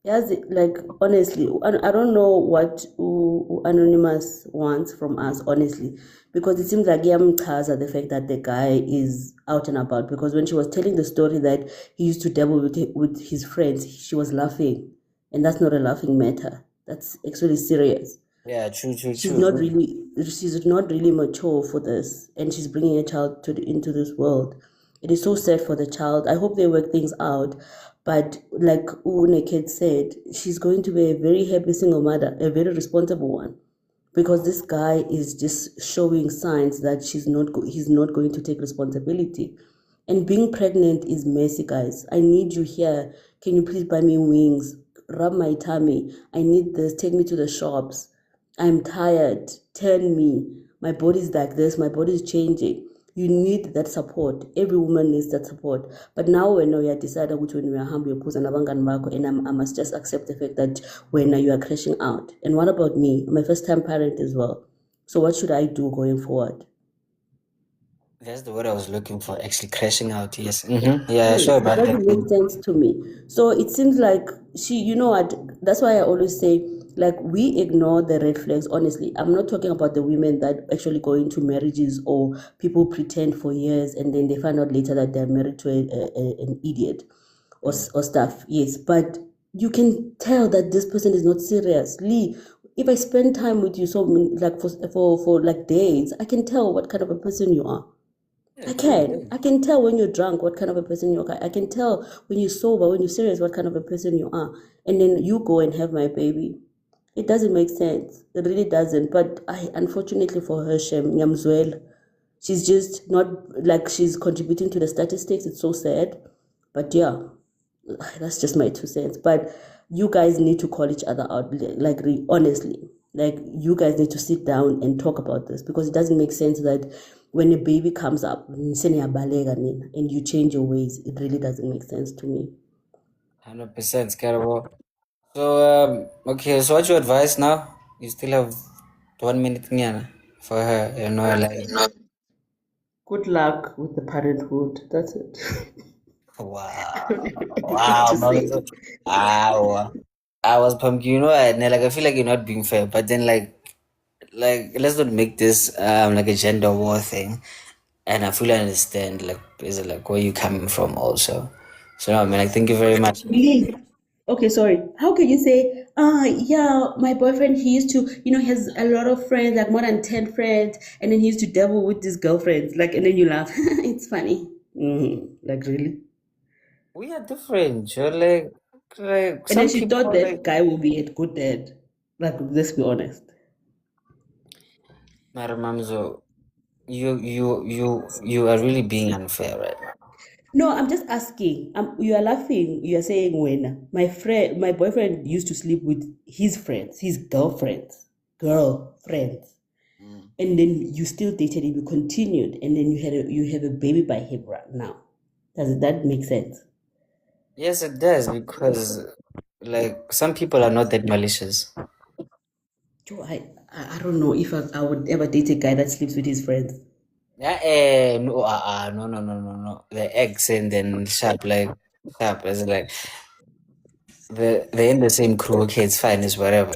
Yes, like honestly, I don't know what Anonymous wants from us, honestly, because it seems like Yamchaza the fact that the guy is out and about. Because when she was telling the story that he used to dabble with his friends, she was laughing, and that's not a laughing matter. That's actually serious. Yeah, true. She's not really mature for this, and she's bringing a child into this world. It is so sad for the child. I hope they work things out, but like Naked said, she's going to be a very happy single mother, a very responsible one, because this guy is just showing signs that he's not going to take responsibility. And being pregnant is messy, guys. I need you here. Can you please buy me wings? Rub my tummy. I need this. Take me to the shops. I'm tired. Turn me. My body's like this. My body's changing. You need that support. Every woman needs that support. But now when you decide when you are humble, and I must just accept the fact that when you are crashing out. And what about me? I'm a first-time parent as well. So what should I do going forward? That's the word I was looking for. Actually, crashing out. Yes. Mm-hmm. Yeah, sure It about doesn't that. make sense to me. So it seems like you know what, that's why I always say, like, we ignore the red flags, honestly. I'm not talking about the women that actually go into marriages or people pretend for years and then they find out later that they're married to an idiot or stuff. Yes, but you can tell that this person is not serious. Lee, if I spend time with you like for like days, I can tell what kind of a person you are. I can tell when you're drunk what kind of a person you are. I can tell when you're sober, when you're serious, what kind of a person you are. And then you go and have my baby. It doesn't make sense. It really doesn't. But unfortunately for her, Shem Nyamzwel, she's just not like she's contributing to the statistics. It's so sad. But yeah, that's just my 2 cents. But you guys need to call each other out, like honestly. Like, you guys need to sit down and talk about this, because it doesn't make sense that when a baby comes up and you change your ways. It really doesn't make sense to me. 100%, Scarabo. So, okay, so what's your advice now? You still have 1 minute nyana for her, like, Good luck with the parenthood. That's it. I wow, don't have anything else wow, to say. Mama. Wow. I was pumpkin, and like I feel like you're not being fair, but then like let's not make this like a gender war thing. And I fully understand like is it like where you coming from also. So no, I mean like thank you very much. Really? Okay, sorry. How can you say, yeah, my boyfriend, he used to, he has a lot of friends, like more than 10 friends, and then he used to dabble with his girlfriends, like, and then you laugh. It's funny. Like, really? We are different, you're like And then some she people thought that like guy would be a good dad. Like, let's be honest. Maramamzo, you are really being unfair right now. No, I'm just asking. You are laughing. You are saying when my boyfriend used to sleep with his friends, his girlfriends, and then you still dated him, you continued, and then you have a baby by him right now. Does that make sense? Yes, it does because like some people are not that malicious. Joe, I don't know if I would ever date a guy that sleeps with his friends. Yeah, no, no. The eggs and then sharp as like they're in the same crew. Okay, it's fine, it's whatever.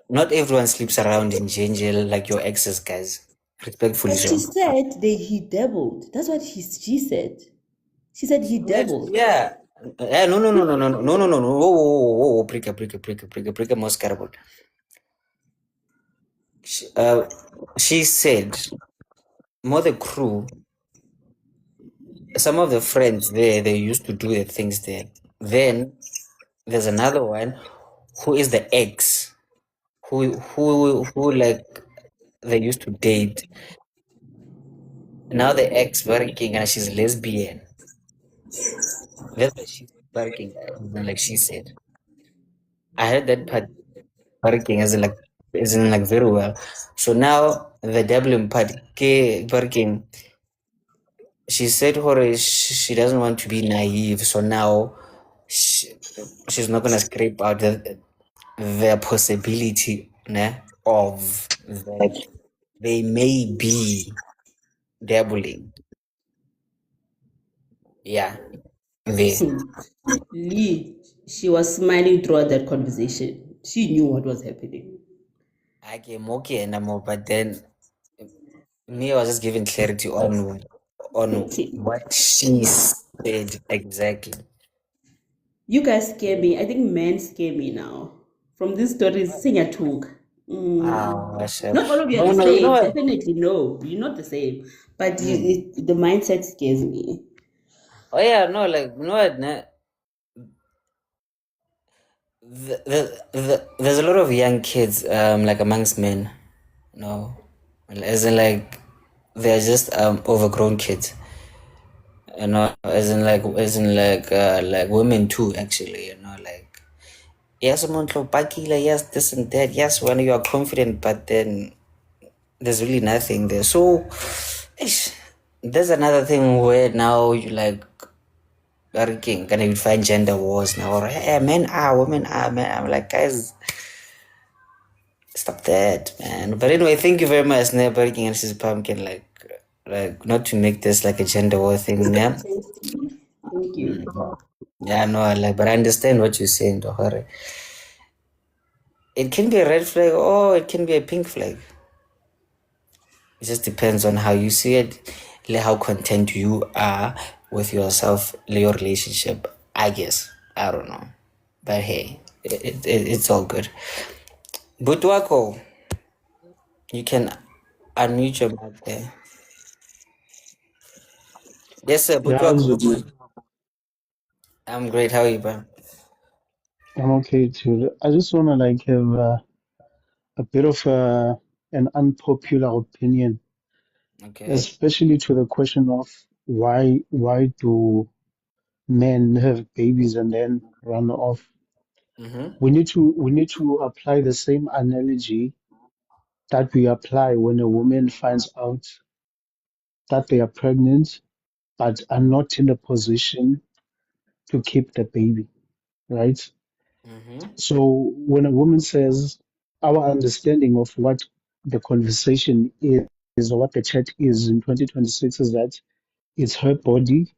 Not everyone sleeps around in Ginger like your exes, guys. Respectfully, But she so. said he dabbled. That's what she said. She said he dabbled. Yeah. No. Whoa, break, most terrible. She said, more the crew, some of the friends there, they used to do the things there. Then there's another one who is the ex, who like they used to date. Now the ex working and she's lesbian. That's why she's working, like she said. I heard that part working as in like very well. So now the Dublin part working. She said her she doesn't want to be naive, so now she's not gonna scrape out the possibility of that they may be dabbling. Yeah. There. Lee, she was smiling throughout that conversation. She knew what was happening. I came okay and more, but then me, I was just giving clarity on what she said exactly. You guys scare me. I think men scare me now. From these stories, sing a talk. Not all of you are No, the no, you know same. what? Definitely, no. You're not the same. But Mm. the mindset scares me. Oh yeah, no, like you know what? There's a lot of young kids, like amongst men, no, as in like they're just overgrown kids, you know, as in like women too, actually, you know, like yes, yes, this and that, yes, when you are confident, but then there's really nothing there. So, ish, there's another thing where now you like working, gonna you find gender wars now, or hey, men are, women are, men. I'm like, guys, stop that, man. But anyway, thank you very much, Neb, working and she's pumpkin, like not to make this like a gender war thing, yeah. Thank you. Yeah, no, like, but I understand what you're saying, don't worry. It can be a red flag or it can be a pink flag. It just depends on how you see it, like how content you are with yourself, your relationship. I guess I don't know, but hey, it's all good. Butwako, you can unmute your mic there. Yes, sir. Yeah, how's Butwako. it, man? I'm great. How are you, bro? I'm okay too. I just want to like have a bit of an unpopular opinion, Okay. especially to the question of why do men have babies and then run off? Mm-hmm. We need to apply the same analogy that we apply when a woman finds out that they are pregnant but are not in a position to keep the baby, right? Mm-hmm. So when a woman says, our understanding of what the conversation is or what the chat is in 2026 is that it's her body,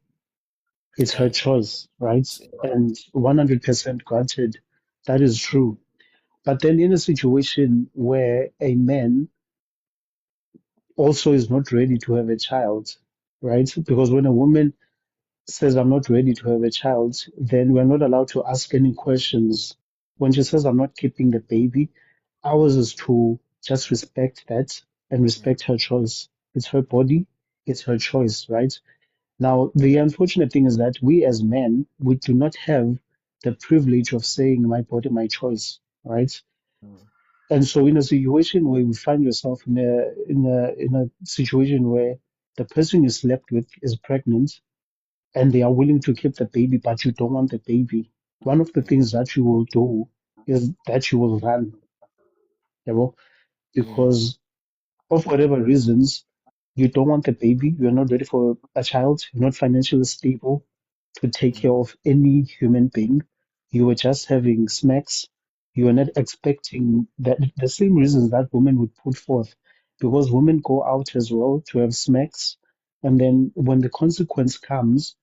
it's her Okay. choice, right? And 100% granted, that is true. But then in a situation where a man also is not ready to have a child, right? Because when a woman says, I'm not ready to have a child, then we're not allowed to ask any questions. When she says, I'm not keeping the baby, ours is to just respect that and respect her choice. It's her body, it's her choice, right? Now, the unfortunate thing is that we as men, we do not have the privilege of saying, my body, my choice, right? And so, in a situation where you find yourself in a situation where the person you slept with is pregnant, and they are willing to keep the baby, but you don't want the baby, one of the things that you will do is that you will run, you know, Mm-hmm. because of whatever reasons, you don't want the baby, you're not ready for a child, you're not financially stable to take care of any human being. You were just having smacks. You were not expecting that the same reasons that women would put forth, because women go out as well to have smacks. And then when the consequence comes,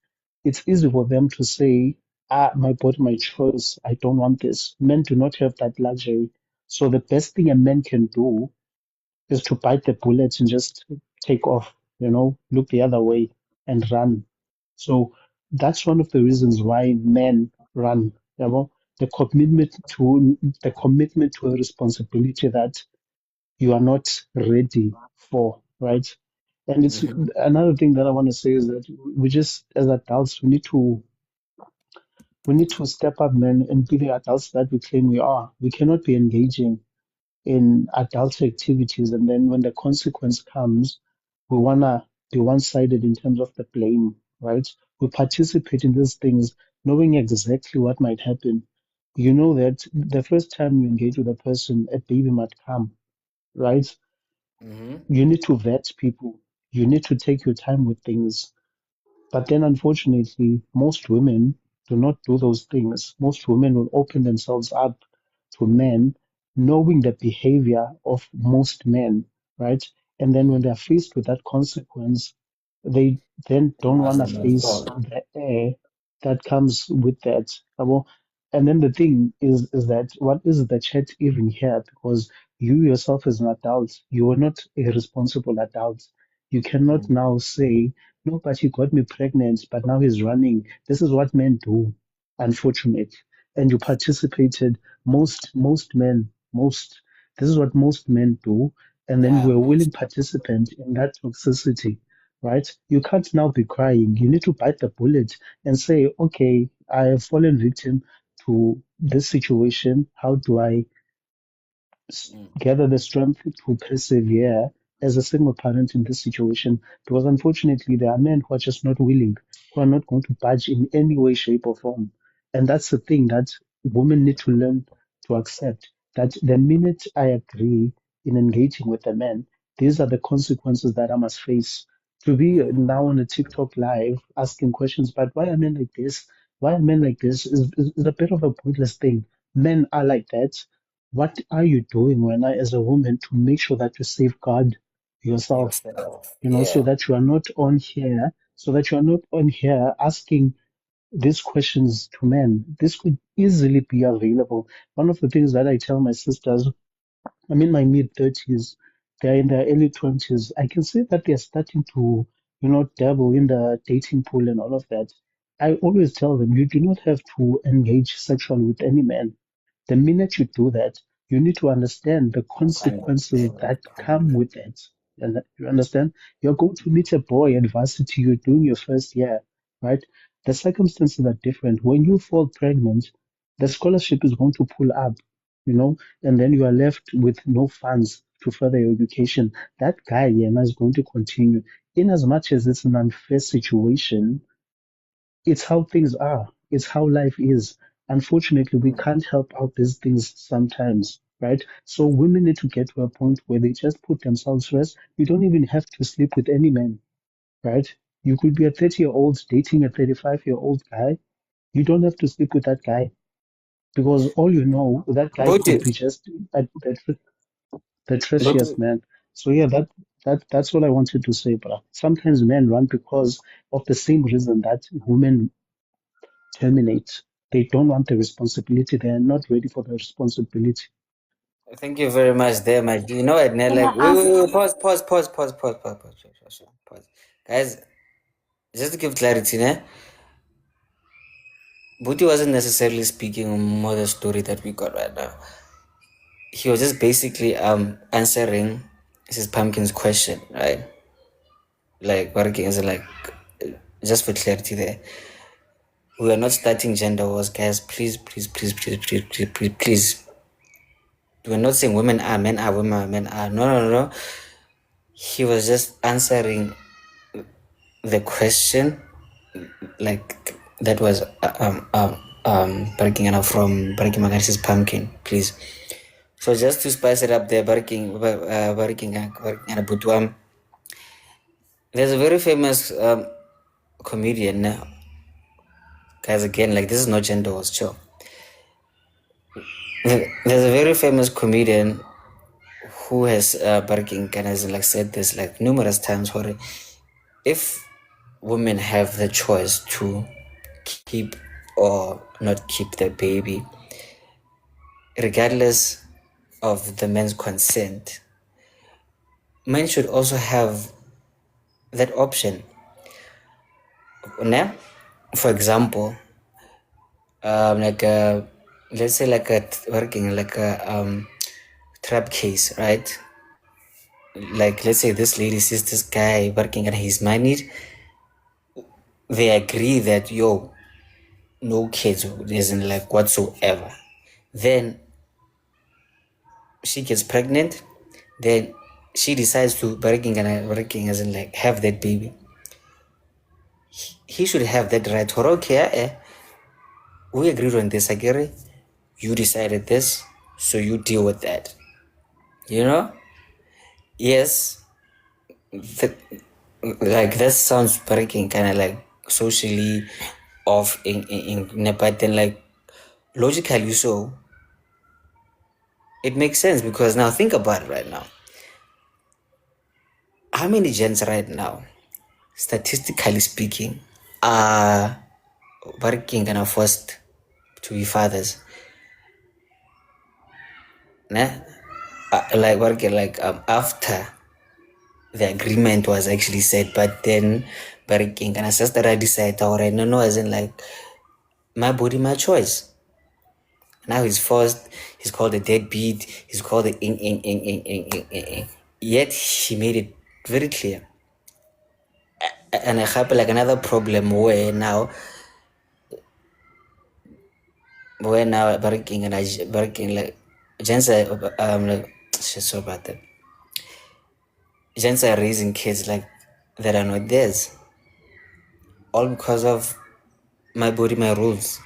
it's easy for them to say, my body, my choice. I don't want this. Men do not have that luxury. So the best thing a man can do is to bite the bullet and just take off, look the other way and run. So that's one of the reasons why men run, the commitment to a responsibility that you are not ready for, right? And it's Mm-hmm. another thing that I want to say is that we just as adults we need to step up, man, and be the adults that we claim we are. We cannot be engaging in adult activities, and then when the consequence comes, we wanna be one-sided in terms of the blame, right? We participate in these things knowing exactly what might happen. You know that the first time you engage with a person, a baby might come, right? Mm-hmm. You need to vet people. You need to take your time with things. But then, unfortunately, most women do not do those things. Most women will open themselves up to men, knowing the behavior of most men, right? And then when they're faced with that consequence, they then don't want to face the air that comes with that. And then the thing is that what is the chat even here? Because you yourself as an adult, you are not a responsible adult. You cannot now say, no, but he got me pregnant, but now he's running. This is what men do, unfortunately. And you participated, this is what most men do. And then we're willing participant in that toxicity, right? You can't now be crying. You need to bite the bullet and say, okay, I have fallen victim to this situation. How do I gather the strength to persevere as a single parent in this situation? Because unfortunately, there are men who are just not willing, who are not going to budge in any way, shape, or form. And that's the thing that women need to learn to accept, that the minute I agree in engaging with a man, these are the consequences that I must face. To be now on a TikTok live asking questions, but why are men like this? Why are men like this? Is a bit of a pointless thing. Men are like that. What are you doing, when as a woman, to make sure that you safeguard yourself, Yourself. so Yeah. that you are not on here, asking these questions to men? This could easily be available. One of the things that I tell my sisters, I'm in my mid 30s, they're in their early 20s. I can see that they're starting to, dabble in the dating pool and all of that. I always tell them, you do not have to engage sexually with any man. The minute you do that, you need to understand the consequences that come with it. And you understand? You're going to meet a boy at varsity, you're doing your first year, right? The circumstances are different. When you fall pregnant, the scholarship is going to pull up, and then you are left with no funds to further your education. That guy, is going to continue. In as much as it's an unfair situation, it's how things are. It's how life is. Unfortunately, we can't help out these things sometimes, right? So women need to get to a point where they just put themselves first. You don't even have to sleep with any man, right? You could be a 30-year-old dating a 35-year-old guy. You don't have to sleep with that guy, because all you know, that guy But could be just the treacherous man. So yeah, that's what I wanted to say, bro. Sometimes men run because of the same reason that women terminate. They don't want the responsibility. They are not ready for the responsibility. thank you very much there, my G. You know what, Nell? Can I Like, wait, ask? wait, wait, pause. Guys, just to give clarity, ne? Booty wasn't necessarily speaking on more the story that we got right now. He was just basically answering Mrs. Pumpkin's question, right? Like, working as like, just for clarity there. We are not starting gender wars, guys. Please. We're not saying women are, men are, women are, men are. No. He was just answering the question, like that was Barking from Barking Magashi's Pumpkin, please. So just to spice it up there, Barking and Butwam. There's a very famous comedian now. Guys, again, like, this is not gender wars, chill. There's a very famous comedian who has Barking and has like said this like numerous times. If women have the choice to keep or not keep the baby, regardless of the man's consent, men should also have that option. Now, for example, like let's say like a working like a trap case, right? Like, let's say this lady sees this guy working and he's married. They agree that no kids isn't like whatsoever. Then she gets pregnant. Then she decides to working as in like have that baby. He should have that right. Or okay, we agreed on this, Agiri. You decided this, so you deal with that. Yes, like that sounds breaking, kind of like socially off but then like logically so it makes sense, because now think about it right now. How many gens right now, statistically speaking, are working and are forced to be fathers. Nah? Like working after the agreement was actually set, but then working and sister I decided alright, no, as in like my body, my choice. Now he's forced, he's called a deadbeat, he's called a ing. Yet he made it very clear. And I have like another problem where now working and I working like gents are like shit so about that. Gents are raising kids like that are not theirs. All because of my body, my rules.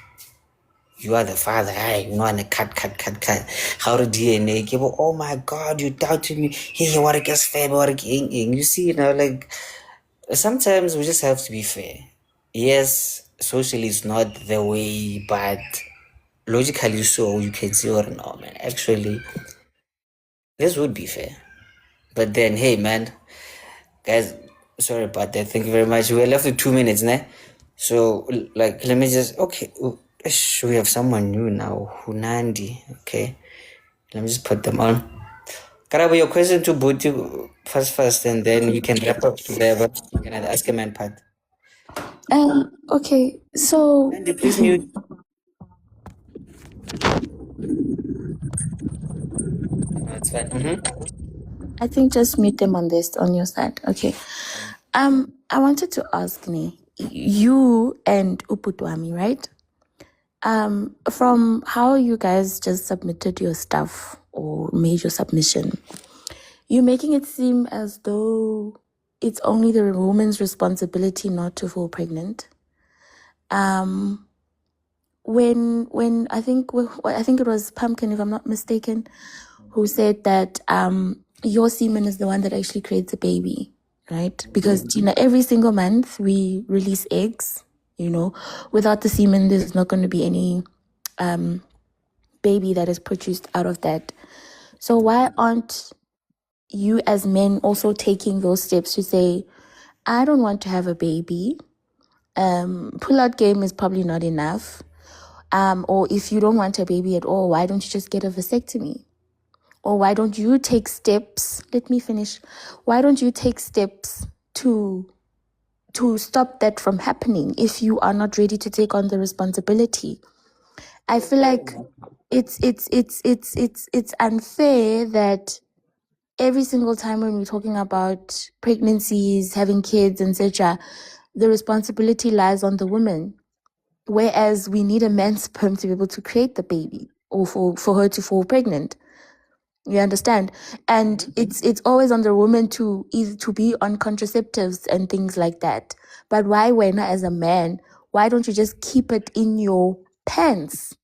You are the father. Hey, you know, and cut. How the DNA? Oh my God, you doubted me. Hey, what a guess fair, what a king. You see, like sometimes we just have to be fair. Yes, socially it's not the way, but logically so you can see what no man. Actually, this would be fair. But then, hey man, guys, sorry about that. Thank you very much. We're left with 2 minutes, né? So, like, let me just we have someone new now, Hunandi. Okay, let me just put them on. Karabo, your question to Bhuti first, and then you can wrap up there. But you can ask a man part. Okay, so Andy, please mute. That's fine. I think just mute them on this on your side. Okay. I wanted to ask you and Uputwami, right? From how you guys just submitted your stuff or made your submission, you're making it seem as though it's only the woman's responsibility not to fall pregnant. When I think it was Pumpkin, if I'm not mistaken, who said that your semen is the one that actually creates a baby, right? Because every single month we release eggs. Without the semen, there's not going to be any baby that is produced out of that. So why aren't you as men also taking those steps to say, I don't want to have a baby. Pull-out game is probably not enough. Or if you don't want a baby at all, why don't you just get a vasectomy? Or why don't you take steps? Let me finish. Why don't you take steps to stop that from happening if you are not ready to take on the responsibility? I feel like it's unfair that every single time when we're talking about pregnancies, having kids, etc., the responsibility lies on the woman. Whereas we need a man's sperm to be able to create the baby or for her to fall pregnant. You understand? And it's always on the woman to be on contraceptives and things like that. But why, when as a man, why don't you just keep it in your pants?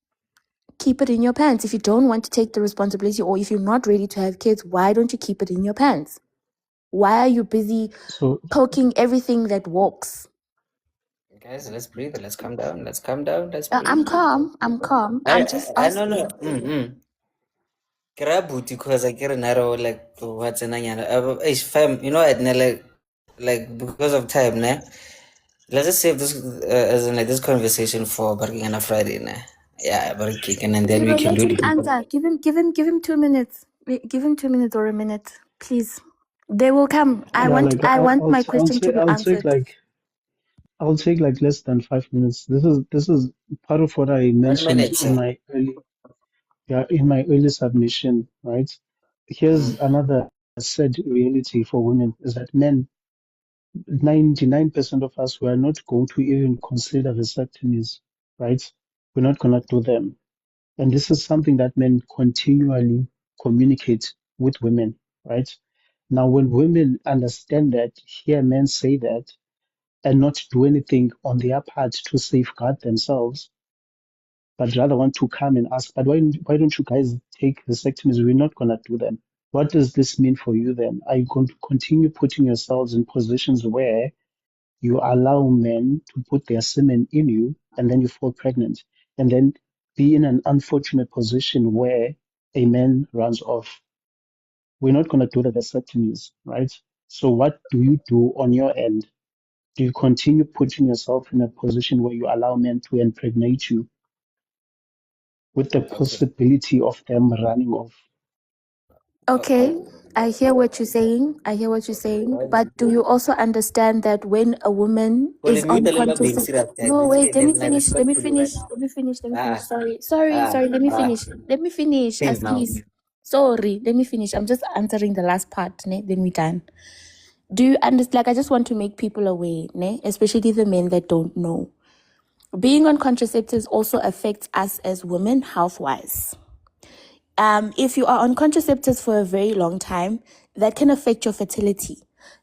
Keep it in your pants. If you don't want to take the responsibility or if you're not ready to have kids, why don't you keep it in your pants? Why are you busy poking everything that walks? Guys, let's breathe. Let's calm down. Let's breathe. I'm calm. I'm just asking. No. Kerabuti because I get another like what's an fam, like because of time, nah. Let's just save this as in like this conversation for Barking on a Friday, nah. Yeah, Barking, and then we can do it. Answer. Give him 2 minutes. Give him 2 minutes or a minute, please. They will come. I want my question to be answered. I'll take like less than 5 minutes. This is part of what I mentioned in my early submission, right? Here's another sad reality for women is that men, 99% of us, we are not going to even consider vasectomies, right? We're not going to do them. And this is something that men continually communicate with women, right? Now, when women understand that, hear men say that, and not do anything on their part to safeguard themselves, but rather want to come and ask, but why don't you guys take vasectomies? We're not going to do them. What does this mean for you then? Are you going to continue putting yourselves in positions where you allow men to put their semen in you and then you fall pregnant and then be in an unfortunate position where a man runs off? We're not going to do the vasectomies, right? So what do you do on your end Do you continue putting yourself in a position where you allow men to impregnate you with the Okay. possibility of them running off? Okay, I hear what you're saying. But do you also understand that when a woman Well, is let me on tell you about being contraceptive? serious, guys. No, wait, let me There's my finish. Let me respectful finish. right Let me finish. Let me finish. now. Sorry. Let me finish. Let me finish. Things now. Please. Sorry. Let me finish. I'm just answering the last part. Ne? Then we're done. Do you understand? Like, I just want to make people aware, ne? Especially the men that don't know. Being on contraceptives also affects us as women health-wise. If you are on contraceptives for a very long time, that can affect your fertility.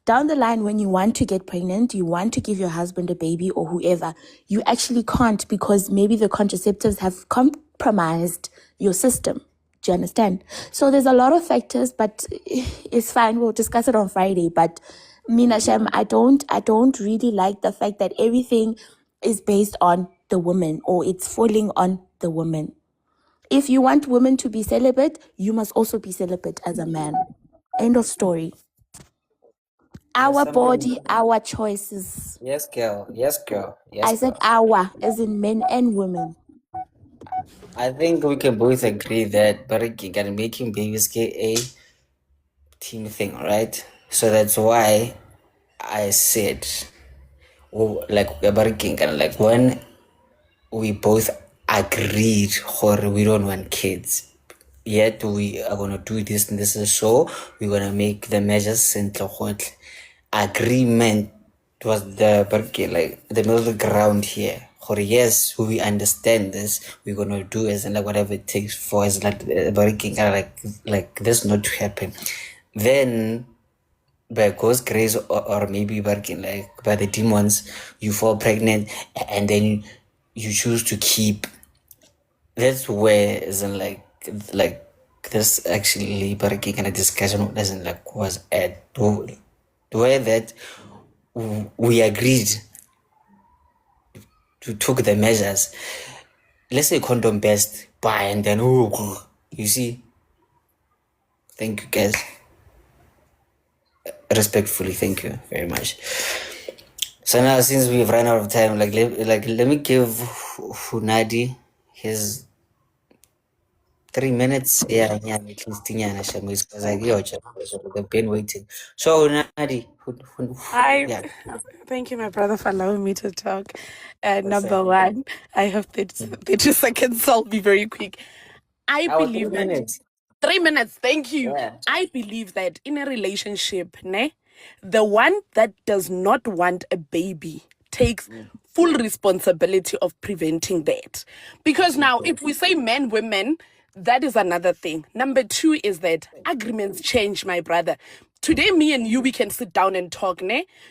Down the line, when you want to get pregnant, you want to give your husband a baby or whoever, you actually can't because maybe the contraceptives have compromised your system. Do you understand? So there's a lot of factors, but it's fine. We'll discuss it on Friday. But Mina Shem, I don't really like the fact that everything is based on the woman or it's falling on the woman. If you want women to be celibate, you must also be celibate as a man. End of story. Our body, our choices. Yes, girl. Yes, girl. I Yes, said girl. our, as in men and women. I think we can both agree that breaking and making babies get a team thing, right? So that's why I said, oh, like breaking and like when we both agreed or we don't want kids, yet we are gonna do this and this is so we're gonna make the measures and the agreement was the like the middle ground here. Or yes, we understand this, we're gonna do as and like whatever it takes for us like breaking like this not to happen. Then by God's grace or maybe working like by the demons, you fall pregnant and then you choose to keep. That's where isn't like this actually breaking kind of discussion doesn't like was at the way that we agreed to took the measures. Let's say condom best buy and then you see. Thank you guys. Respectfully, thank you very much. So now, since we've run out of time, let me give Funadi his 3 minutes. Yeah, at least because like yo, they've been waiting. So Funadi, yeah. Thank you, my brother, for allowing me to talk. Number one, I have 30 seconds, so I'll be very quick. I believe 3 that minutes. 3 minutes, thank you. Yeah. I believe that in a relationship, the one that does not want a baby takes full responsibility of preventing that. Because now, if we say men, women, that is another thing. Number two is that agreements change, my brother. Today, me and you, we can sit down and talk,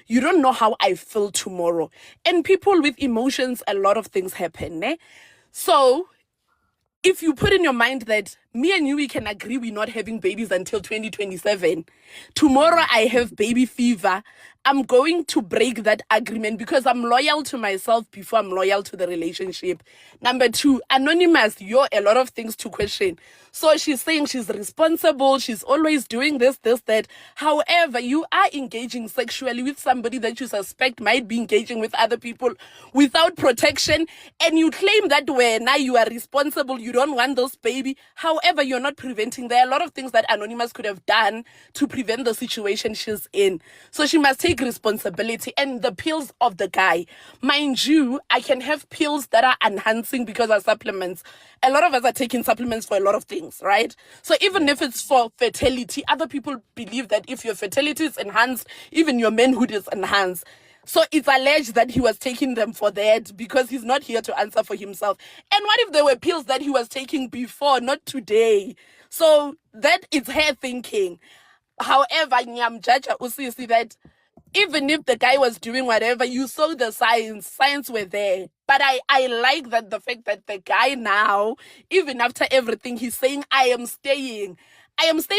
You don't know how I feel tomorrow. And people with emotions, a lot of things happen, So, if you put in your mind that me and you, we can agree we're not having babies until 2027. Tomorrow I have baby fever. I'm going to break that agreement because I'm loyal to myself before I'm loyal to the relationship. Number two, anonymous, you're a lot of things to question. So she's saying she's responsible. She's always doing this, that. However, you are engaging sexually with somebody that you suspect might be engaging with other people without protection. And you claim that now you are responsible. You don't want those baby. However, you're not preventing. There are a lot of things that Anonymous could have done to prevent the situation she's in. So she must take responsibility. And the pills of the guy, mind you, I can have pills that are enhancing because of supplements. A lot of us are taking supplements for a lot of things, right? So even if it's for fertility, other people believe that if your fertility is enhanced, even your manhood is enhanced. So it's alleged that he was taking them for that because he's not here to answer for himself. And what if there were pills that he was taking before, not today? So that is her thinking. However, Nyamjaja also see that even if the guy was doing whatever, you saw the signs were there. But I like that the fact that the guy now, even after everything, he's saying, I am staying.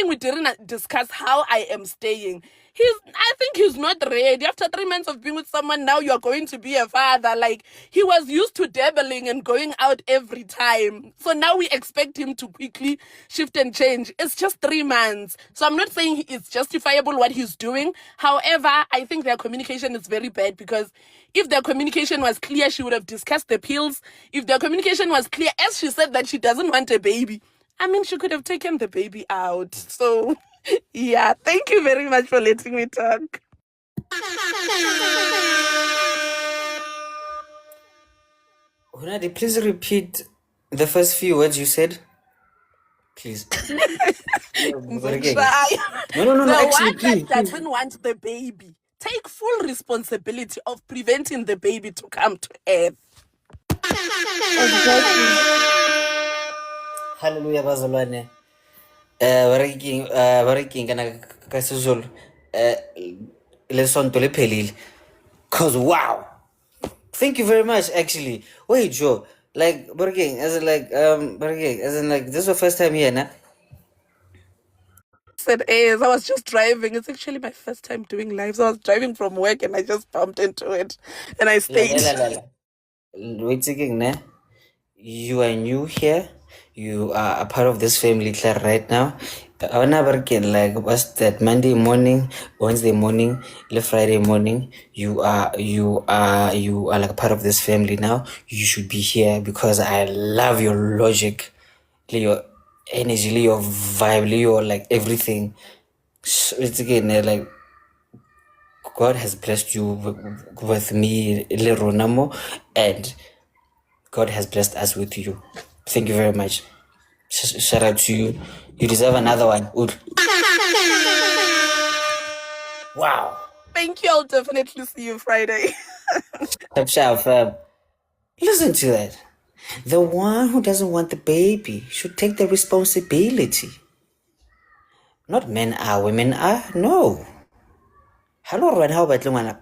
We didn't discuss how I am staying. I think he's not ready. After 3 months of being with someone, now you're going to be a father. Like, he was used to dabbling and going out every time. So now we expect him to quickly shift and change. It's just 3 months. So I'm not saying it's justifiable what he's doing. However, I think their communication is very bad, because if their communication was clear, she would have discussed the pills. If their communication was clear, as she said that she doesn't want a baby, I mean, she could have taken the baby out. So, yeah, thank you very much for letting me talk. Hunadi, please repeat the first few words you said. Please. Try. No, The actually, one please. that doesn't want the baby, take full responsibility of preventing the baby to come to earth. Hallelujah, bazalwane. Baraking kana kasizulu. Lesson to lephelile. Cause wow. Thank you very much, actually. Wait, Joe. Like, Burger as in like, Burger as in like, this is the first time here, nah? It is. I was just driving. It's actually my first time doing live. So I was driving from work and I just bumped into it and I stayed. Wait again, nah? You are new here. You are a part of this family right now. I never can like what's that Monday morning, Wednesday morning, Friday morning. You are like a part of this family now. You should be here because I love your logic, your energy, your vibe, your like everything. So it's again like God has blessed you with me, Leronamo, and God has blessed us with you. Thank you very much. Shout out to you. You deserve another one. Wow. Thank you. I'll definitely see you Friday. Sharp, listen to that. The one who doesn't want the baby should take the responsibility. Not men are, women are. No. Hello, Rwan. How about Lumana?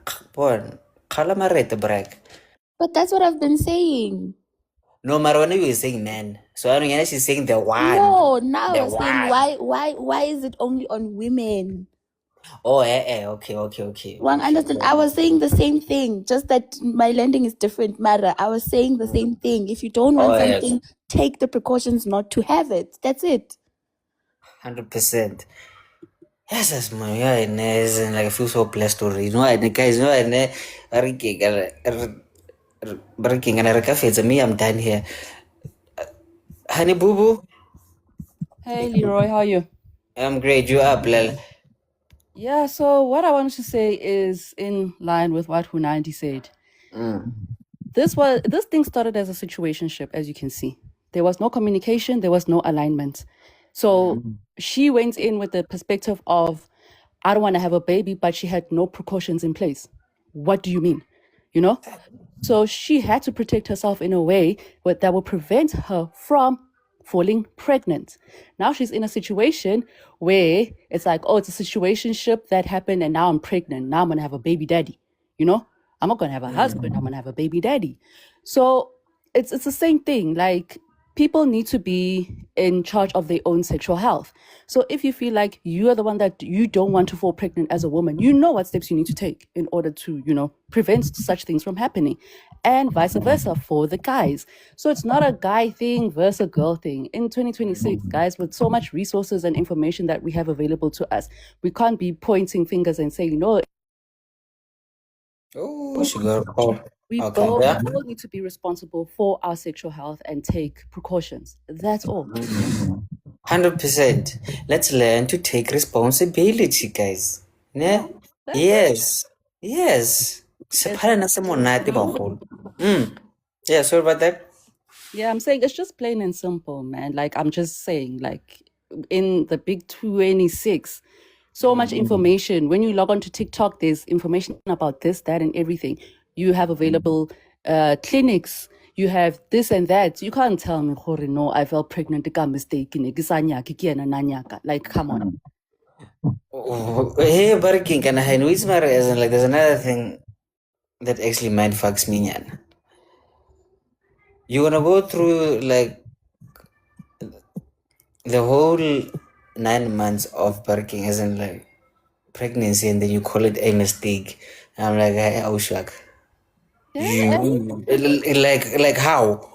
But that's what I've been saying. No, Marwana, you were saying man. So I don't know, she's saying the one. No, now The I'm saying why is it only on women? Oh, okay. One understand. I was saying the same thing, just that my landing is different, Mara. I was saying the same thing. If you don't want something, take the precautions not to have it. That's it. 100%. Yes, man. Yeah, and like I feel so blessed already. You know, and guys, you know, and breaking and I me, I'm done here. Honey Boo Boo. Hey Leroy, how are you? I'm great. You up, Lel? Yeah, so what I wanted to say is in line with what Hunandi said. This thing started as a situationship, as you can see. There was no communication, there was no alignment. So she went in with the perspective of, I don't want to have a baby, but she had no precautions in place. What do you mean? You know? So she had to protect herself in a way that will prevent her from falling pregnant. Now she's in a situation where it's like, oh, it's a situationship that happened and now I'm pregnant. Now I'm going to have a baby daddy. You know, I'm not going to have a husband. I'm going to have a baby daddy. So it's the same thing. Like, people need to be in charge of their own sexual health. So if you feel like you are the one that you don't want to fall pregnant as a woman, you know what steps you need to take in order to, you know, prevent such things from happening, and vice versa for the guys. So it's not a guy thing versus a girl thing. In 2026, guys, with so much resources and information that we have available to us, we can't be pointing fingers and saying, no, we all need to be responsible for our sexual health and take precautions. That's all. 100%. Let's learn to take responsibility, guys. Ne? Yes. Yeah, sorry about that. Yeah, I'm saying it's just plain and simple, man. Like, I'm just saying, like, in the big 26, so much information. When you log on to TikTok, there's information about this, that, and everything. You have available clinics. You have this and that. You can't tell me, no, I felt pregnant. I got mistaken. Like, come on. Hey, Barking, can I know it's like there's another thing that actually mind fucks me. You wanna go through like the whole 9 months of barking, as in like pregnancy and then you call it a mistake. I'm like, oh shuck. Like how?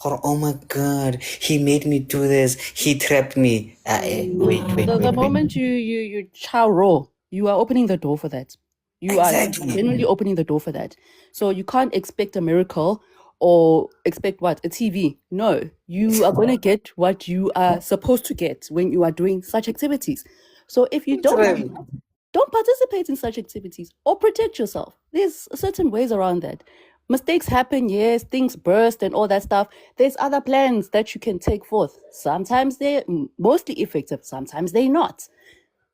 Oh my God, he made me do this. He trapped me. Wait. The moment you chow raw, you are opening the door for that. You Exactly. are genuinely opening the door for that. So you can't expect a miracle or expect what? A TV. No, you are going to get what you are supposed to get when you are doing such activities. So if you don't participate in such activities or protect yourself. There's certain ways around that. Mistakes happen, yes, things burst and all that stuff. There's other plans that you can take forth. Sometimes they're mostly effective, sometimes they're not.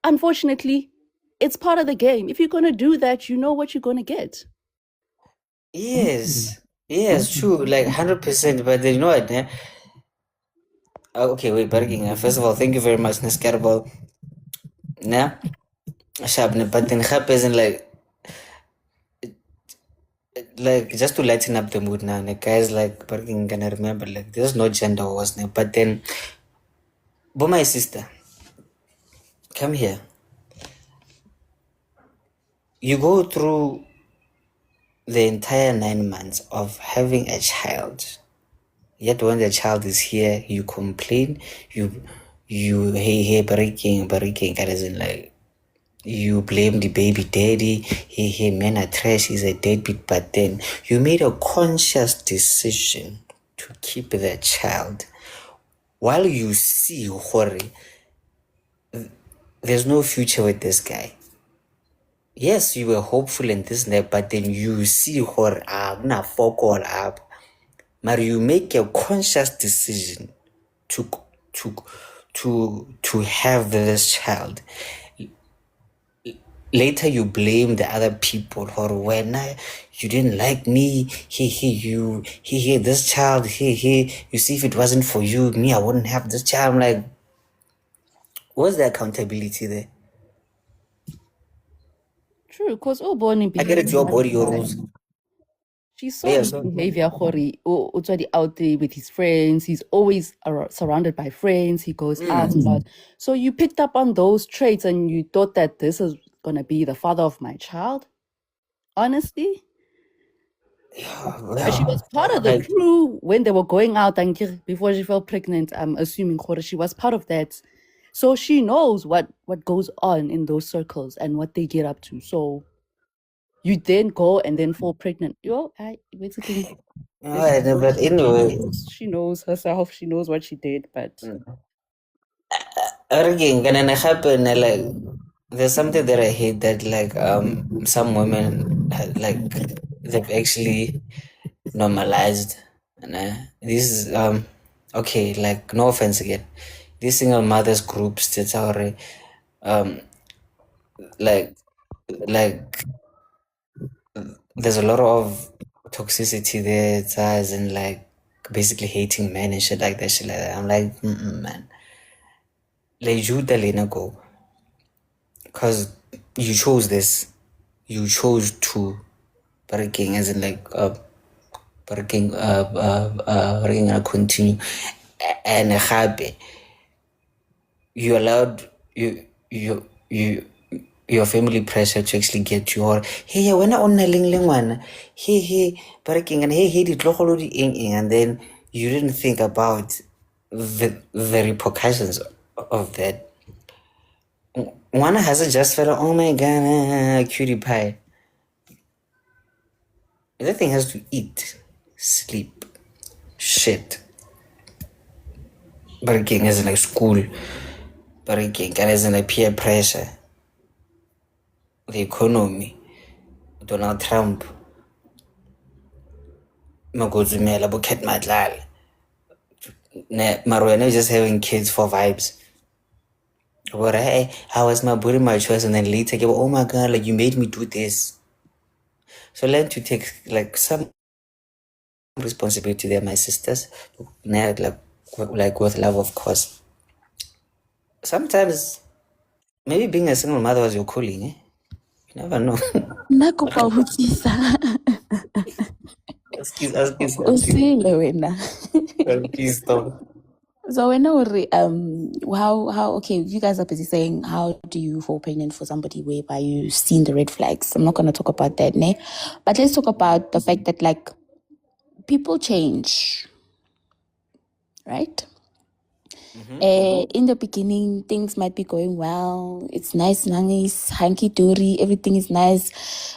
Unfortunately, it's part of the game. If you're going to do that, you know what you're going to get. Yes, true, like 100%. But you know what? Okay, wait, Berging. First of all, thank you very much, Nescarable. Nah, sharp, but then happens and like just to lighten up the mood now. The guys like Berging gonna remember like there's no gender wars now. But then, but my sister, come here. You go through the entire 9 months of having a child. Yet when the child is here, you complain, you hey breaking, as in like you blame the baby daddy, hey men are trash, he's a deadbeat, but then you made a conscious decision to keep the child while you see Hori, there's no future with this guy. Yes, you were hopeful in this net, but then you see Hori, na fuck all up. But you make a conscious decision to have this child. Later you blame the other people or when you didn't like me, this child, you see, if it wasn't for you, me, I wouldn't have this child. I'm like, what's the accountability there? True, because all born in I get it, your body, your rules. She saw his behavior, Hori, already out there with his friends. He's always surrounded by friends. He goes out and out. So you picked up on those traits and you thought that this is going to be the father of my child? Honestly? Yeah, she was part of the crew when they were going out and before she fell pregnant. I'm assuming Hori, she was part of that. So she knows what goes on in those circles and what they get up to. So you then go and then fall pregnant. Basically, but anyway, she knows herself. She knows what she did. But again, gonna happen. Like, there's something that I hate that like some women like they've actually normalized, and this is okay. Like, no offense again, these single mothers groups that's already like there's a lot of toxicity there. It's as in like basically hating men and shit like that. I'm like, man, like you the go, cause you chose this, you chose to breaking as in like breaking gonna continue and happy. You allowed your family pressure to actually get you, or hey when I on ling one hey breaking and hey and then you didn't think about the repercussions of that. One hasn't just felt oh my god cutie pie. That thing has to eat, sleep, shit. Breaking as in like school, breaking as in like peer pressure, the economy, Donald Trump, Magozumela, Buket Madlal. Marwena just having kids for vibes. But hey, how was my body my choice? And then later, oh my god, like you made me do this. So learn to take like some responsibility there, my sisters. Like with love, of course. Sometimes maybe being a single mother was your calling, eh? You never know. Excuse. Usile wena. Please stop. So I know how okay, you guys are busy saying how do you fall pregnant for somebody whereby you've seen the red flags. I'm not gonna talk about that, ne? But let's talk about the fact that like people change, right? In the beginning, things might be going well. It's nice, nice, hanky dory. Everything is nice.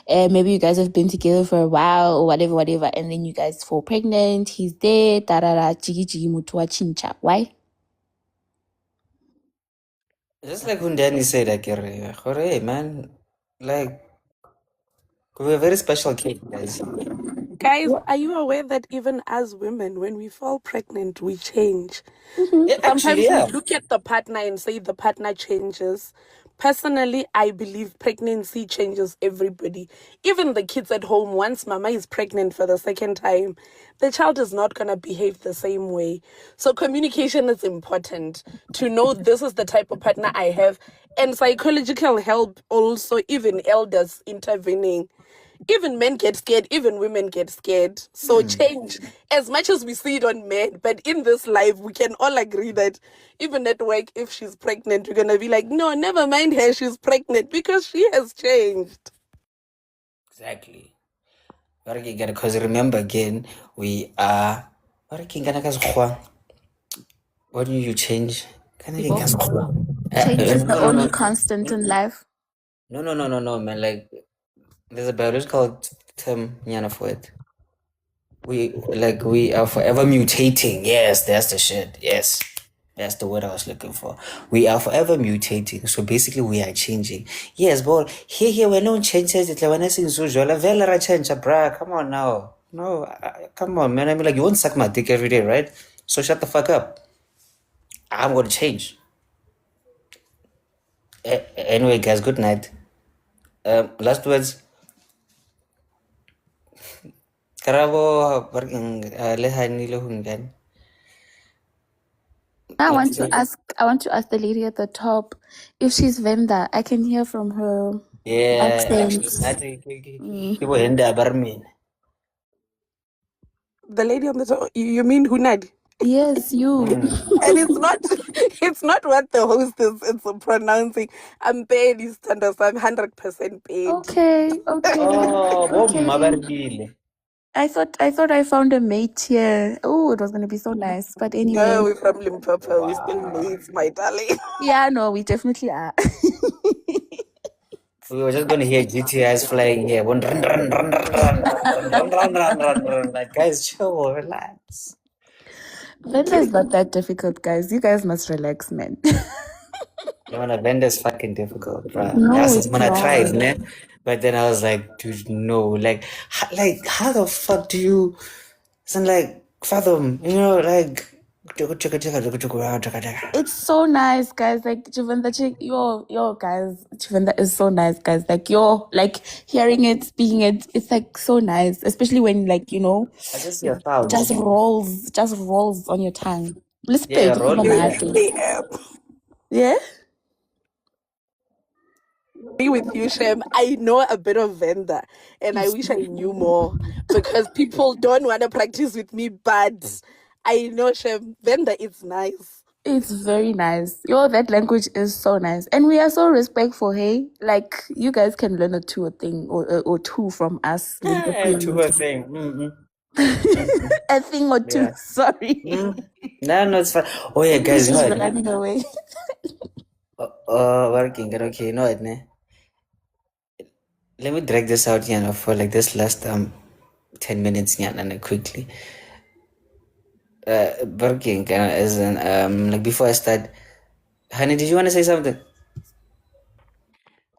Maybe you guys have been together for a while or whatever. And then you guys fall pregnant. He's there. Tarara, jigi jigi mutua chincha. Why? Just like when Danny said, like, hey, man, like, we're a very special kid, guys. Guys, are you aware that even as women, when we fall pregnant, we change? Yeah, actually, Sometimes we yeah. look at the partner and say the partner changes. Personally, I believe pregnancy changes everybody. Even the kids at home, once mama is pregnant for the second time, the child is not going to behave the same way. So communication is important to know this is the type of partner I have. And psychological help also, even elders intervening. Even men get scared, even women get scared. So change, as much as we see it on men, but in this life, we can all agree that even at work, if she's pregnant, we're going to be like, no, never mind her, she's pregnant because she has changed. Exactly. Because remember again, we are. What do you change? Change is the only No, constant in life. no, man. Like, there's a biological term, nyana, for it. We are forever mutating. Yes, that's the shit. Yes. That's the word I was looking for. We are forever mutating. So basically we are changing. Yes, but here we don't change it. When I say Vela change, bruh. Come on now. No, come on, man. I mean, like, you won't suck my dick every day, right? So shut the fuck up. I'm gonna change. Anyway, guys, good night. Last words. Karabo working lehani lehungan. I want to ask the lady at the top if she's Venda. I can hear from her Yeah, accent. people in there, but me. The lady on the top, you mean Hunad? Yes, you. And it's not what the host is it's pronouncing. I'm barely standard, so I'm 100% paid. Okay. Oh, Okay. I thought I found a mate here. Oh, it was gonna be so nice. But anyway. No, we're from Limpopo. We still mates, my darling. Yeah, no, we definitely are. We were just gonna hear GTIs flying here. One run, run, run, run, run, run, run, run, run, run, run. Like, guys, chill, relax. Venda is not that difficult, guys. You guys must relax, man. You wanna bend is fucking difficult, bro. No, That's it's when I tried, not. man. But then I was like, dude, no. Like, how the fuck do you, like, fathom, like, It's so nice, guys. Like Chivenda, yo, guys. Chivenda is so nice, guys. Like like hearing it, speaking it, it's like so nice. Especially when like I just your sound. just rolls on your tongue. Yeah, Listen, roll yeah. Be with you, Shem. I know a bit of Venda, and I wish I knew more because people don't want to practice with me, but I know Shem. Venda, it's nice. It's very nice. That language is so nice. And we are so respectful, hey? Like, you guys can learn a two thing or two from us. to a thing. A thing or two, Yeah. sorry. No, it's fine. Oh, yeah, guys, This is what? running away. Working. Okay, you know what, ne? Let me drag this out, for like this last 10 minutes, and quickly. Working, as in, like, before I start, honey, did you want to say something?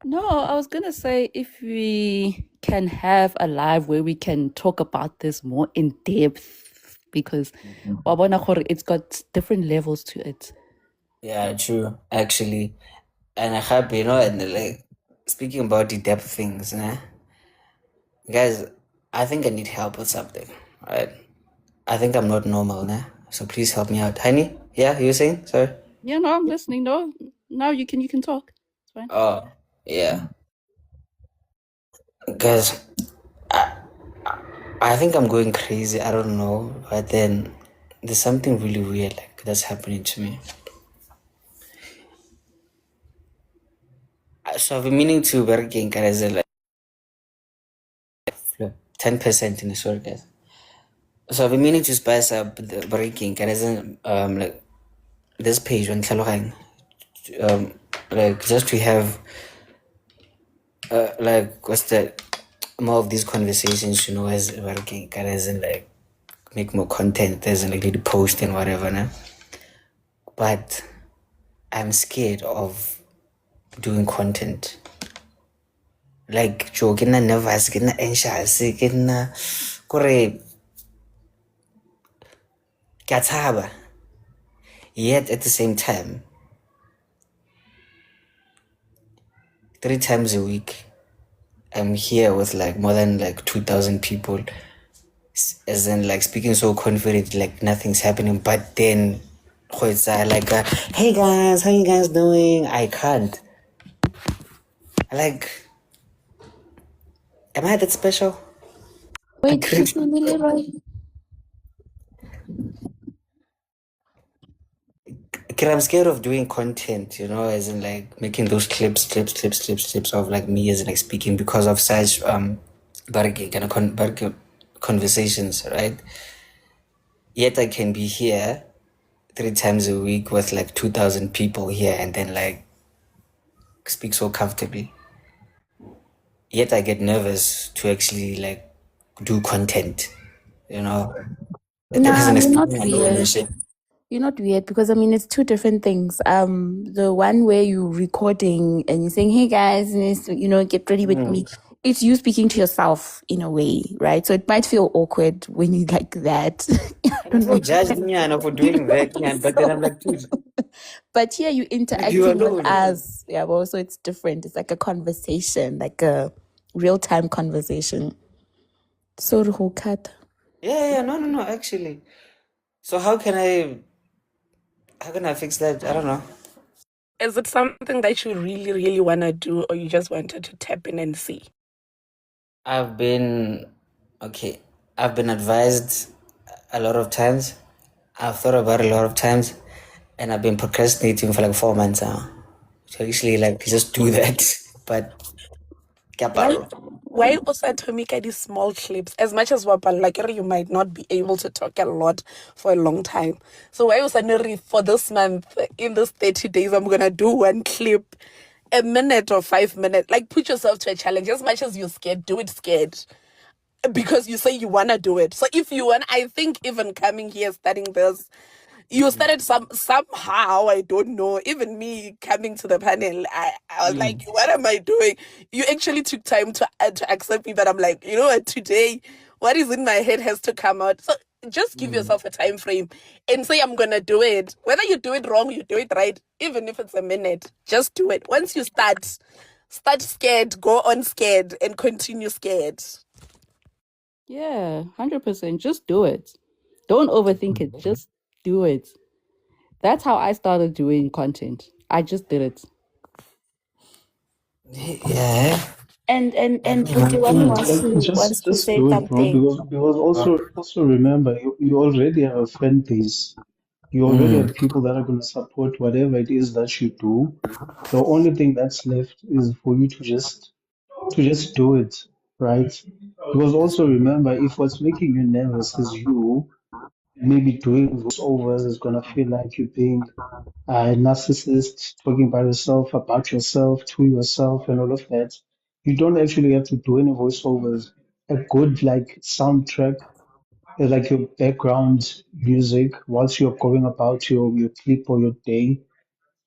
No, I was gonna say if we can have a live where we can talk about this more in depth because it's got different levels to it. Yeah, true, actually. And I hope, and like, speaking about the depth things, guys, I think I need help with something, right? I think I'm not normal, so please help me out. Honey, yeah, you were saying? Sorry? Yeah, no, I'm listening. No, now you can talk. It's fine. Oh, yeah. Guys, I think I'm going crazy. I don't know. But then there's something really weird like that's happening to me. So I've been meaning to work in Karazel like 10% in the short guys. So I've been meaning to spice up the breaking Karazel like this page when like just to have like what's that, more of these conversations, as working Karazel like make more content, there's like really post and whatever, nah? But I'm scared of doing content. Like Joe, get nervous, get anxious, get kore katsaba. Yet at the same time, 3 times a week, I'm here with like more than like 2,000 people, as in like speaking so confident, like nothing's happening. But then, like, hey guys, how you guys doing? I can't. Like, am I that special? Wait, excuse me, Leroy. I'm scared of doing content, as in like making those clips of like me as in like speaking because of such bargaining kind of conversations, right? Yet I can be here 3 times a week with like 2,000 people here and then like speak so comfortably. Yet I get nervous to actually like do content, Nah, as an you're not experience. weird. You're not weird because I mean it's two different things. The one where you're recording and you're saying, "Hey guys, get ready with me." It's you speaking to yourself in a way, right? So it might feel awkward when you like that. I don't know. Judge me for doing that, but then I'm like, dude, But here you're interacting with us. Yeah, well, so it's different. It's like a conversation, like a real-time conversation. So cut. Yeah, no, actually. So how can I fix that? I don't know. Is it something that you really, really want to do, or you just wanted to tap in and see? I've been advised a lot of times. I've thought about it a lot of times, and I've been procrastinating for like 4 months now to actually like just do that. But why also to make these small clips? As much as like you might not be able to talk a lot for a long time. So why also for this month, in this 30 days, I'm gonna do one clip, a minute or 5 minutes. Like put yourself to a challenge. As much as you're scared, do it scared. Because you say you wanna do it. So if you want, I think even coming here, starting this, you started somehow, I don't know, even me coming to the panel, I was like, what am I doing? You actually took time to accept me, but I'm like, you know what, today what is in my head has to come out. So just give yourself a time frame and say, I'm gonna do it. Whether you do it wrong, you do it right, even if it's a minute, just do it. Once you start scared, go on scared and continue scared. Yeah, 100%. Just do it. Don't overthink it. Just do it. That's how I started doing content. I just did it. yeah. And Butiwani wants to Just say do it, bro. something. Because also remember, you already have a fan base. You already have people that are going to support whatever it is that you do. The only thing that's left is for you to just do it, right? Because also remember, if what's making you nervous is you maybe doing voiceovers, is gonna feel like you're being a narcissist, talking about yourself, to yourself, and all of that. You don't actually have to do any voiceovers. A good like soundtrack, like your background music, whilst you're going about your clip or your day,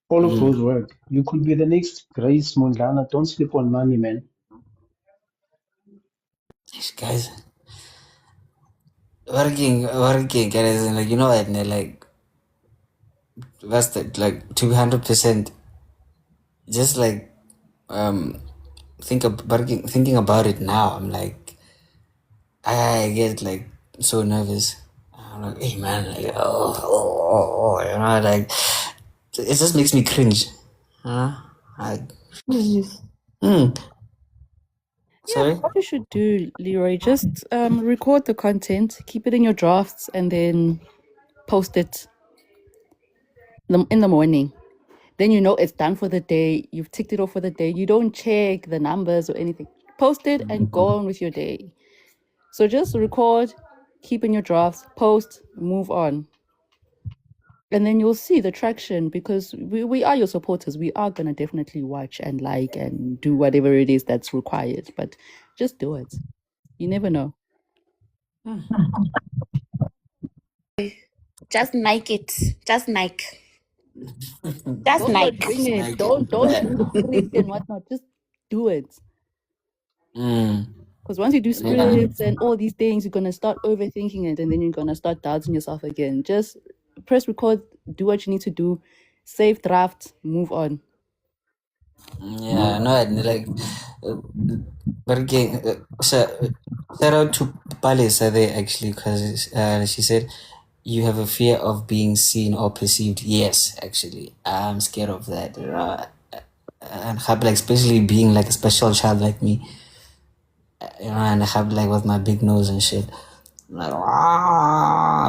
all of those work. You could be the next Grace Mondlana. Don't sleep on money, man. These guys working, guys, and like and they're like that's like 200%. Just like thinking about it now, I'm like I get like so nervous. I'm like, hey man, like like it just makes me cringe. Sorry? What you should do, Leroy, just record the content, keep it in your drafts, and then post it in the morning. Then you know it's done for the day. You've ticked it off for the day. You don't check the numbers or anything. Post it and go on with your day. So just record, keep in your drafts, post, move on. And then you'll see the traction, because we are your supporters. We are going to definitely watch and like and do whatever it is that's required. But just do it. You never know. Just Nike it. Just Nike. Just Don't Nike. bring it. Nike. Don't do script and whatnot. Just do it. Because once you do scripts and all these things, you're gonna start overthinking it, and then you're gonna start doubting yourself again. Just press record, do what you need to do, save draft, move on. Yeah, no, like, but again, shout out to Palisa there actually, because she said you have a fear of being seen or perceived. Yes, actually, I'm scared of that. And have like, especially being like a special child like me, and I have like with my big nose and shit. Like,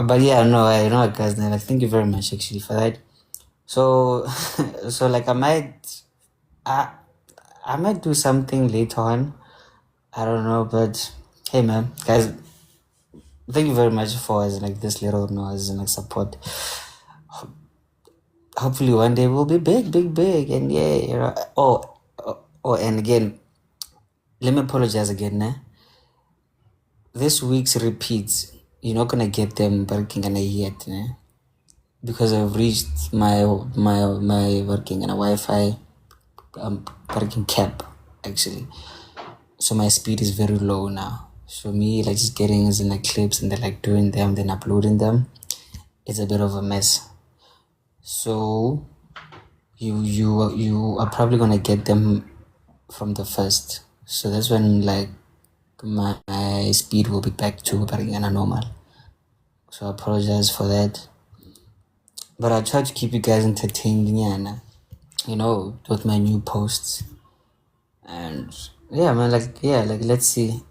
but yeah, no, guys, like, thank you very much actually for that. So, so like I might do something later on. I don't know, but hey, man, guys, thank you very much for like this little noise and like support. Hopefully one day we'll be big, and yeah, Oh, and again, let me apologize again, nah. This week's repeats, you're not gonna get them working on a yet, nah? Because I've reached my working on a Wi-Fi working cap actually. So my speed is very low now. So me like just getting in like clips and then like doing them, then uploading them, it's a bit of a mess. So you are probably gonna get them from the first. So that's when like my speed will be back to normal. So I apologize for that. But I'll try to keep you guys entertained, you know, with my new posts. And yeah, man, like let's see.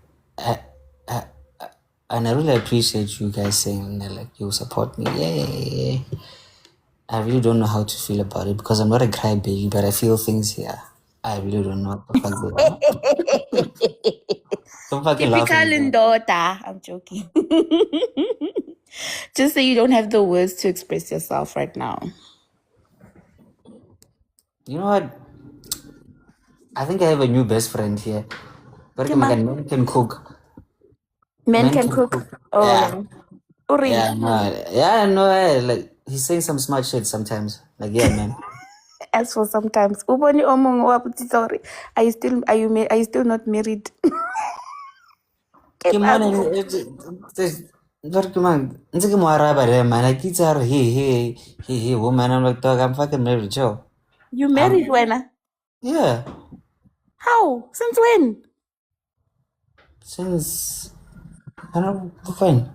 And I really appreciate you guys saying that, like, you support me. Yeah. I really don't know how to feel about it because I'm not a crybaby, but I feel things here. I really don't know what the fuck they are. Don't fucking laugh at Typical me. daughter. I'm joking. Just say you don't have the words to express yourself right now. You know what? I think I have a new best friend here. But men can cook. Men can cook. Oh, Yeah. yeah. Like he's saying some smart shit sometimes. Like, yeah, man. As for sometimes, Uboni omong wabuti, sorry. Are you still not married? Ke mona but come on, it's like more about man. Like it's our hey, woman. I'm like, dog, I'm fucking married, Joe. You married when? Yeah. How? Since when? Since I don't know, fine.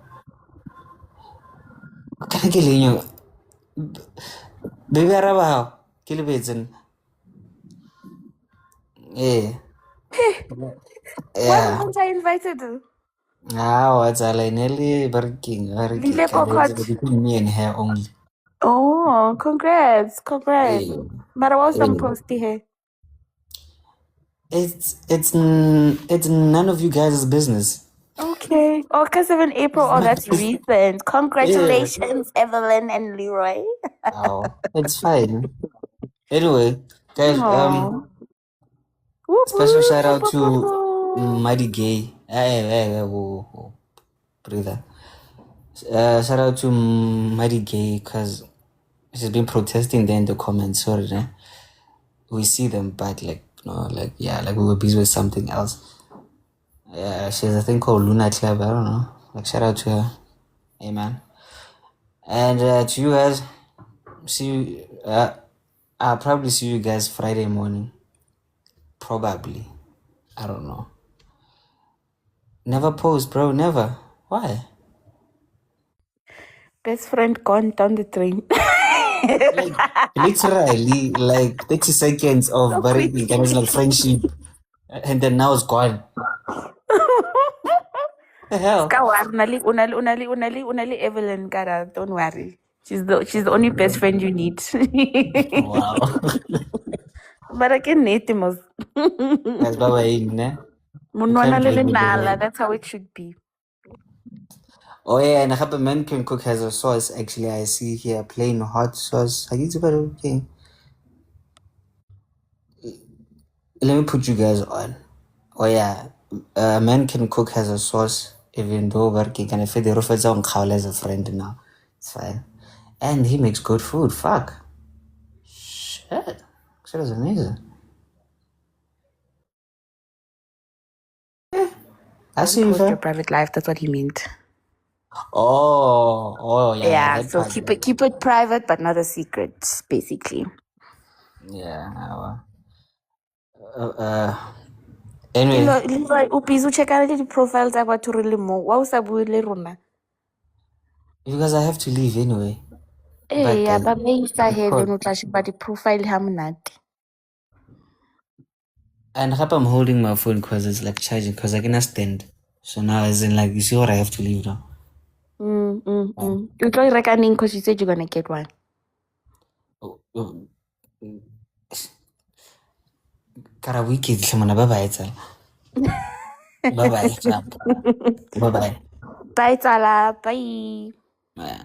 Can I kill you? Baby Araba how? Kill it. Yeah. Why wasn't I invited? What's I nearly working between me and her only. Oh, congrats. Yeah. But I was some posty here. It's none of you guys' business. Okay. Oh, because of an April. Oh, that's recent. Congratulations, Evelyn and Leroy. It's fine. Anyway, guys, special shout out to Mighty Gay. Breather. Shout out to Mighty Gay because she's been protesting there in the comments. Sorry, né? We see them, but like, we were busy with something else. Yeah, she has a thing called Luna Club. I don't know. Like, shout out to her. Amen. And to you guys, I'll probably see you guys Friday morning. Probably. I don't know. Never post, bro. Never. Why? Best friend gone down the drain. Like, literally, like 30 seconds of barring and it's like friendship. And then now it's gone. The hell? Unali, Evelyn, Gara, don't worry. She's the only best friend you need. Wow. But again, Natimos. Guys, bye-bye, ne? You Munwana can't lele blame me, nala, bye-bye. that's how it should be. Oh yeah, and a man can cook has a sauce. Actually, I see here plain hot sauce. Okay. Let me put you guys on. Oh yeah, a man can cook has a sauce. Even though working can feed the roof as a friend now. It's fine. And he makes good food. Fuck. Shit. Shit is amazing. I see you, Post your fam. private life, that's what he meant. Oh yeah, Yeah, that so part. keep it private, but not a secret, basically. Yeah. Anyway, Leroy, o busy check out the profiles about to really more. Wow, sabu le rona. because I have to leave anyway. Eh, yeah, But but may isa head cool. no clash about the profile hamunati. And how I'm holding my phone because it's like charging because I cannot stand. So now as in like you see what I have to leave now. You try reckoning because you said you're gonna get one. Karawiki mna bye bye. Bye bye. Bye bye. Bye, Tala. Bye. Yeah.